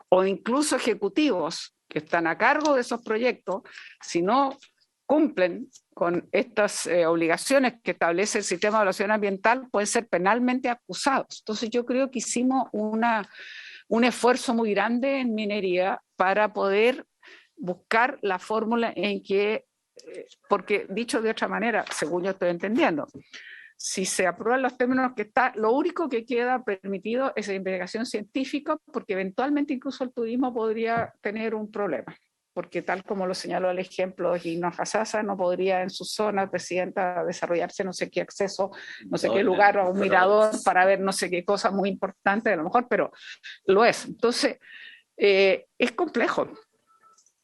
O incluso ejecutivos que están a cargo de esos proyectos, si no cumplen con estas obligaciones que establece el sistema de evaluación ambiental, pueden ser penalmente acusados. Entonces yo creo que hicimos un esfuerzo muy grande en minería para poder buscar la fórmula en que, porque dicho de otra manera, según yo estoy entendiendo, si se aprueban los términos que está, lo único que queda permitido es la investigación científica, porque eventualmente incluso el turismo podría tener un problema. porque tal como lo señaló el ejemplo de Gino Casasa, no podría en su zona, presidenta, desarrollarse no sé qué acceso, no sé qué lugar o un mirador para ver no sé qué cosa muy importante a lo mejor, pero lo es. Entonces, es complejo.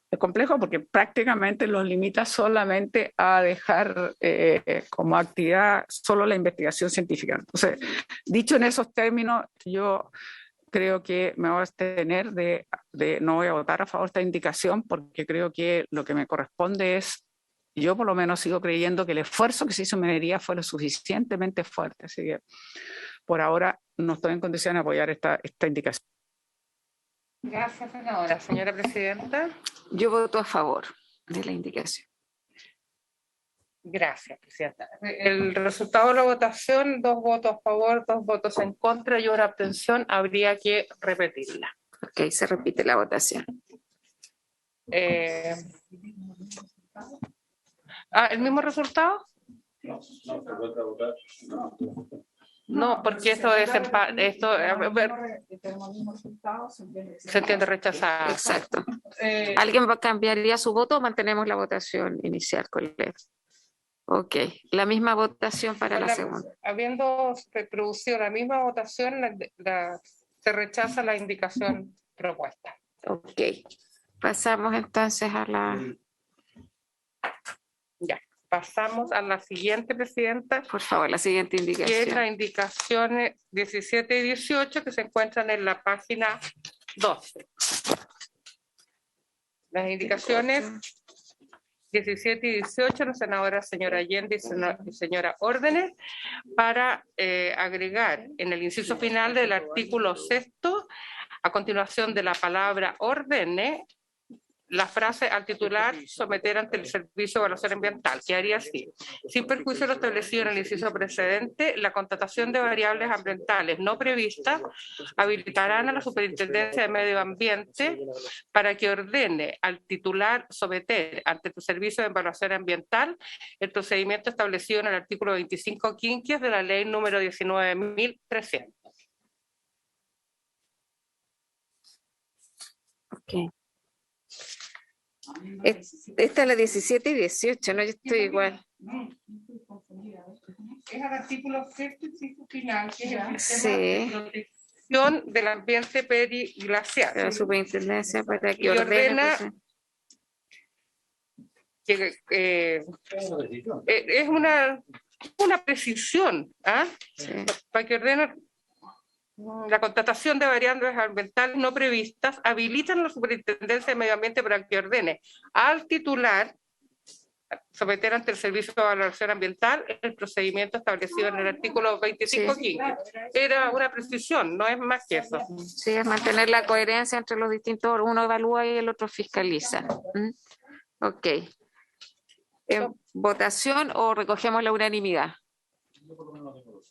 Es complejo porque prácticamente los limita solamente a dejar como actividad solo la investigación científica. Entonces, dicho en esos términos, yo creo que me voy a abstener no voy a votar a favor de esta indicación porque creo que lo que me corresponde es, yo por lo menos sigo creyendo que el esfuerzo que se hizo en minería fue lo suficientemente fuerte. Así que por ahora no estoy en condición de apoyar esta indicación. Gracias, senadora. Señora presidenta. Yo voto a favor de la indicación. Gracias, presidenta. El resultado de la votación, 2 votos a favor, 2 votos en contra y una abstención, habría que repetirla. Ok, se repite la votación. ¿El mismo resultado? No, porque esto es se entiende rechazada. Exacto. ¿Alguien cambiaría su voto o mantenemos la votación inicial, colegas? Ok, la misma votación para la segunda. Habiendo producido la misma votación, se rechaza la indicación propuesta. Ok, pasamos entonces a la... Ya, pasamos a la siguiente, presidenta. Por favor, la siguiente indicación. Que es la indicación 17 y 18 que se encuentran en la página 12. Las indicaciones 17 y 18, la senadora señora Allende y señora Órdenes, para agregar en el inciso final del artículo 6º, a continuación de la palabra ordene, la frase al titular someter ante el Servicio de Evaluación Ambiental, que haría así: sin perjuicio de lo establecido en el inciso precedente, la contratación de variables ambientales no previstas habilitarán a la Superintendencia de Medio Ambiente para que ordene al titular someter ante el Servicio de Evaluación Ambiental el procedimiento establecido en el artículo 25 quinquies de la ley número 19.300. Ok. Esta es la 17 y 18, ¿no? Yo estoy igual. Es el artículo 6 final, que es el Sí. de protección del ambiente periglaciar. La superintendencia para que Y ordena pues, que es una precisión, sí. para que ordena la contratación de variables ambientales no previstas, habilitan a la Superintendencia de Medio Ambiente para que ordene al titular someter ante el Servicio de Evaluación Ambiental el procedimiento establecido en el artículo 25 quinquies. Era una precisión, no es más que eso. Sí, es mantener la coherencia entre los distintos, uno evalúa y el otro fiscaliza. Ok. ¿Votación o recogemos la unanimidad?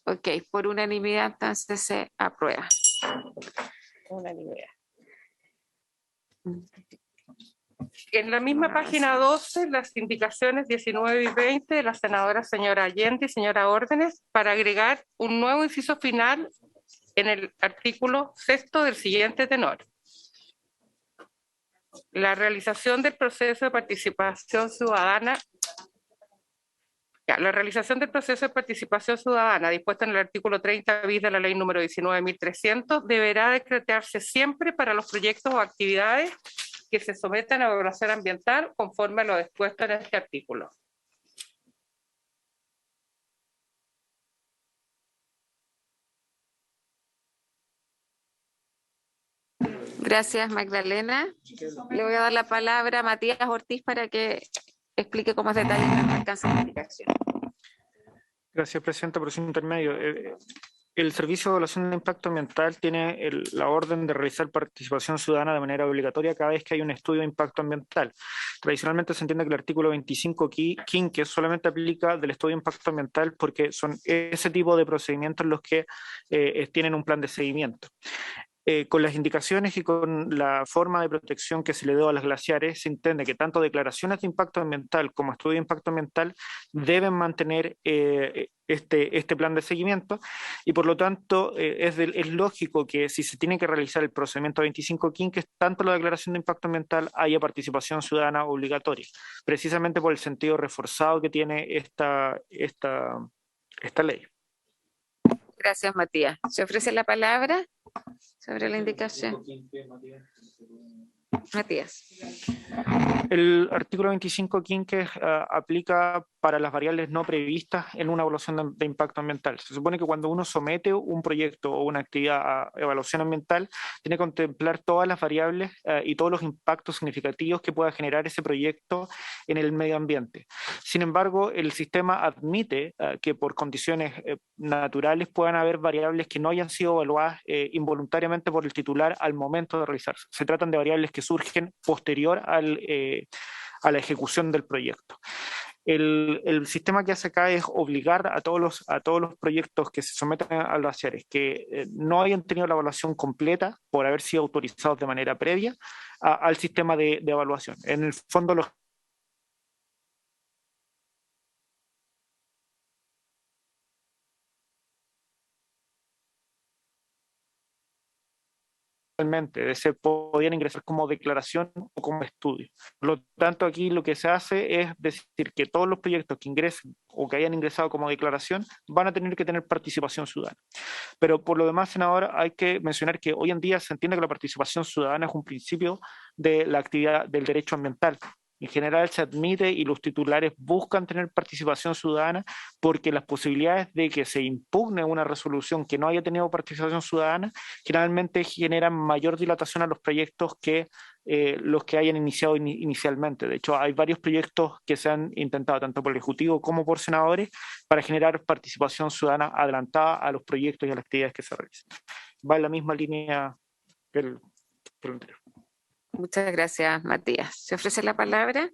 Ok, por unanimidad entonces se aprueba. Unanimidad. En la misma página 12, las indicaciones 19 y 20 de la senadora señora Allende y señora Órdenes para agregar un nuevo inciso final en el artículo 6º del siguiente tenor: la realización del proceso de participación ciudadana. La realización del proceso de participación ciudadana dispuesta en el artículo 30 bis de la ley número 19.300 deberá decretarse siempre para los proyectos o actividades que se sometan a evaluación ambiental conforme a lo dispuesto en este artículo. Gracias, Magdalena. Le voy a dar la palabra a Matías Ortiz para que explique con más detalles el alcance de la indicación. Gracias, Presidenta, por su intermedio. El Servicio de Evaluación de Impacto Ambiental tiene la orden de realizar participación ciudadana de manera obligatoria cada vez que hay un estudio de impacto ambiental. Tradicionalmente se entiende que el artículo 25 quinquies solamente aplica del estudio de impacto ambiental porque son ese tipo de procedimientos los que tienen un plan de seguimiento. Con las indicaciones y con la forma de protección que se le dio a las glaciares, se entiende que tanto declaraciones de impacto ambiental como estudio de impacto ambiental deben mantener este plan de seguimiento, y por lo tanto es lógico que si se tiene que realizar el procedimiento 25 quinquenio, tanto la declaración de impacto ambiental haya participación ciudadana obligatoria, precisamente por el sentido reforzado que tiene esta ley. Gracias, Matías. ¿Se ofrece la palabra sobre la indicación? Matías. El artículo 25 quinquenio aplica para las variables no previstas en una evaluación de impacto ambiental. Se supone que cuando uno somete un proyecto o una actividad a evaluación ambiental, tiene que contemplar todas las variables y todos los impactos significativos que pueda generar ese proyecto en el medio ambiente. Sin embargo, el sistema admite que por condiciones naturales puedan haber variables que no hayan sido evaluadas involuntariamente por el titular al momento de realizarse. Se tratan de variables que surgen posterior a la ejecución del proyecto. El sistema que hace acá es obligar a todos los proyectos que se someten a glaciares que no hayan tenido la evaluación completa por haber sido autorizados de manera previa al sistema de evaluación. En el fondo, los se podían ingresar como declaración o como estudio. Por lo tanto, aquí lo que se hace es decir que todos los proyectos que ingresen o que hayan ingresado como declaración van a tener que tener participación ciudadana. Pero por lo demás, senador, hay que mencionar que hoy en día se entiende que la participación ciudadana es un principio de la actividad del derecho ambiental. En general se admite y los titulares buscan tener participación ciudadana porque las posibilidades de que se impugne una resolución que no haya tenido participación ciudadana generalmente generan mayor dilatación a los proyectos que los que hayan iniciado inicialmente. De hecho, hay varios proyectos que se han intentado tanto por el Ejecutivo como por senadores para generar participación ciudadana adelantada a los proyectos y a las actividades que se realizan. Va en la misma línea que el anterior. Muchas gracias, Matías. ¿Se ofrece la palabra?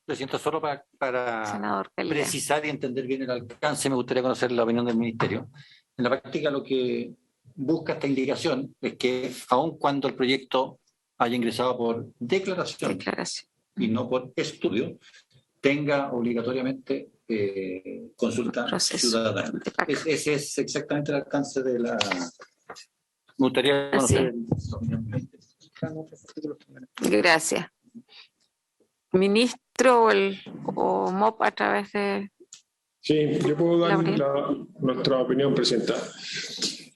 Presidenta, solo para Senador Galilea. precisar y entender bien el alcance, me gustaría conocer la opinión del Ministerio. En la práctica, lo que busca esta indicación es que, aun cuando el proyecto haya ingresado por declaración y no por estudio, tenga obligatoriamente consulta ciudadana. Ese es exactamente el alcance de la... Me gustaría conocer la opinión del Ministerio. Gracias. Ministro o MOP a través de... Sí, yo puedo dar nuestra opinión, Presidenta.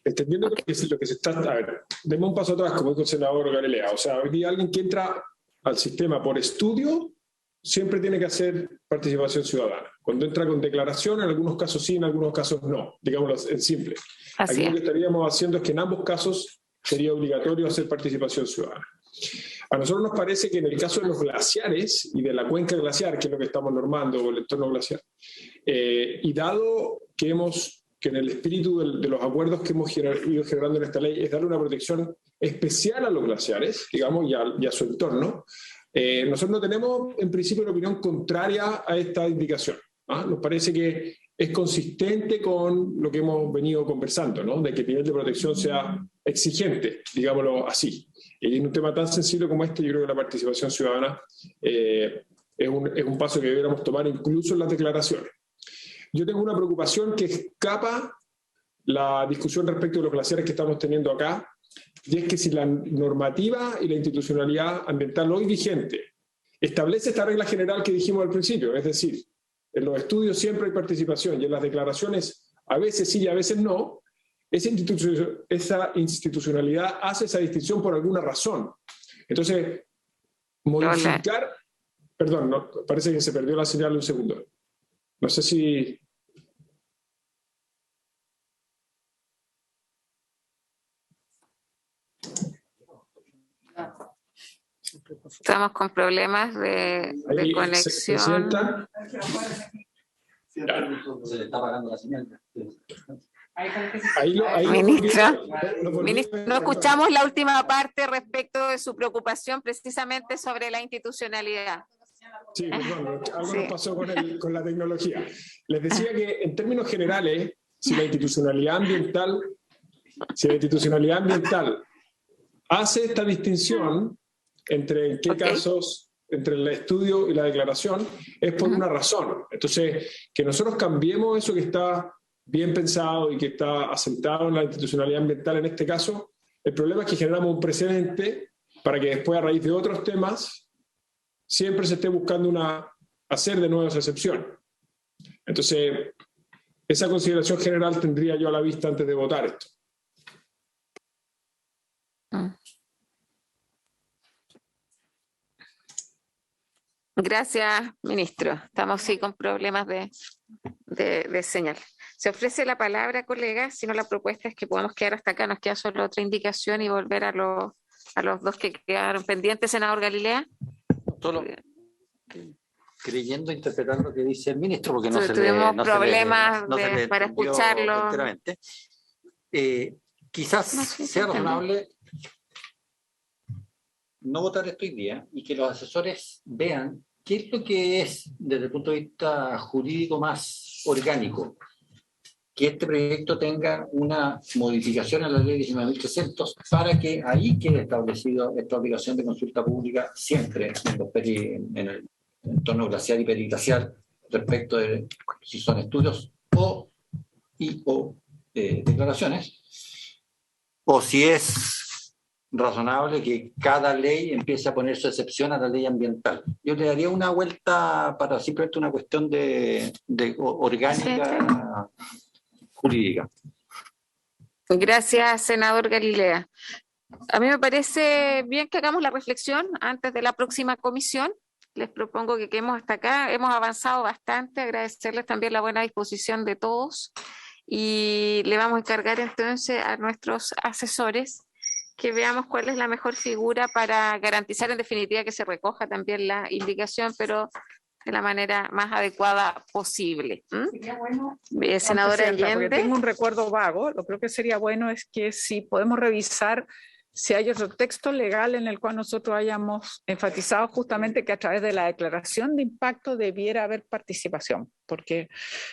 Entendiendo lo que se está... A ver, demos un paso atrás, como dijo el senador Galilea. O sea, hoy día alguien que entra al sistema por estudio siempre tiene que hacer participación ciudadana. Cuando entra con declaración, en algunos casos sí, en algunos casos no. Digámoslo en simple. Aquí lo que estaríamos haciendo es que en ambos casos sería obligatorio hacer participación ciudadana. A nosotros nos parece que en el caso de los glaciares y de la cuenca glaciar, que es lo que estamos normando, o el entorno glaciar, y dado que en el espíritu de los acuerdos que hemos ido generando en esta ley es darle una protección especial a los glaciares, digamos, y a su entorno, nosotros no tenemos en principio una opinión contraria a esta indicación. Nos parece que es consistente con lo que hemos venido conversando, ¿no? De que el nivel de protección sea exigente, digámoslo así. Y en un tema tan sencillo como este, yo creo que la participación ciudadana es un paso que deberíamos tomar incluso en las declaraciones. Yo tengo una preocupación que escapa la discusión respecto de los glaciares que estamos teniendo acá, y es que si la normativa y la institucionalidad ambiental hoy vigente establece esta regla general que dijimos al principio, es decir, en los estudios siempre hay participación y en las declaraciones a veces sí y a veces no, esa institucionalidad hace esa distinción por alguna razón. Entonces, modificar... Perdón, no, parece que se perdió la señal un segundo. No sé si... Estamos con problemas de conexión. Se le está apagando la señal. Ministra, no escuchamos la última parte respecto de su preocupación precisamente sobre la institucionalidad. Sí, perdón, algo nos pasó con la tecnología. Les decía que en términos generales, si la institucionalidad ambiental Si la institucionalidad ambiental hace esta distinción entre en qué casos, entre el estudio y la declaración, es por una razón. Entonces, que nosotros cambiemos eso que está bien pensado y que está asentado en la institucionalidad ambiental en este caso, el problema es que generamos un precedente para que después, a raíz de otros temas, siempre se esté buscando hacer de nuevo esa excepción. Entonces, esa consideración general tendría yo a la vista antes de votar esto. Gracias, ministro. Estamos sí con problemas de señal. Se ofrece la palabra, colega, si no la propuesta es que podamos quedar hasta acá. Nos queda solo otra indicación y volver a los dos que quedaron pendientes, senador Galilea. Solo creyendo interpretar lo que dice el ministro, porque no tuvimos no problemas se le para entendió escucharlo. enteramente. Quizás sea razonable no votar esto hoy día y que los asesores vean qué es lo que es, desde el punto de vista jurídico, más orgánico. Que este proyecto tenga una modificación a la ley 19.300 para que ahí quede establecido esta obligación de consulta pública siempre en el entorno glacial y periglacial respecto de si son estudios o declaraciones, o si es razonable que cada ley empiece a poner su excepción a la ley ambiental. Yo le daría una vuelta para simplemente una cuestión de orgánica jurídica. Gracias, senador Galilea. A mí me parece bien que hagamos la reflexión antes de la próxima comisión. Les propongo que quedemos hasta acá. Hemos avanzado bastante. Agradecerles también la buena disposición de todos. Y le vamos a encargar entonces a nuestros asesores que veamos cuál es la mejor figura para garantizar en definitiva que se recoja también la indicación, pero de la manera más adecuada posible. Sería bueno, senadora Allende. Tengo un recuerdo vago. Lo que creo que sería bueno es que si podemos revisar si hay otro texto legal en el cual nosotros hayamos enfatizado justamente que a través de la declaración de impacto debiera haber participación, porque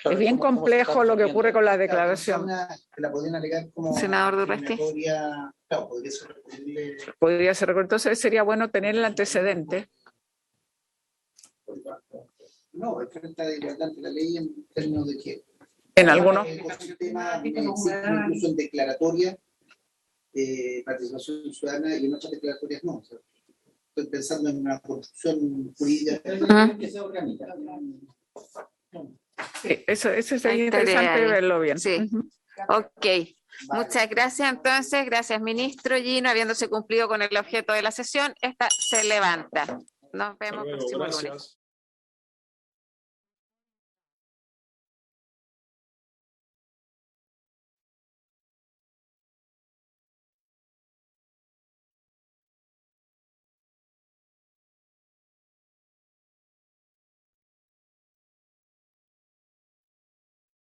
es bien complejo lo que ocurre con la declaración. La podrían alegar como senador Durresti. Claro, podría ser. Entonces sería bueno tener el antecedente. No, es falta de igualdad ante la ley en términos de que en algunos ecosistemas incluso en declaratoria participación ciudadana y en otras declaratorias no. O sea, estoy pensando en una construcción jurídica que sea orgánica. Sí, eso sería interesante verlo bien. Sí. Ok. Muchas gracias entonces. Gracias, ministro Gino. Habiéndose cumplido con el objeto de la sesión, esta se levanta. Nos vemos el próximo lunes.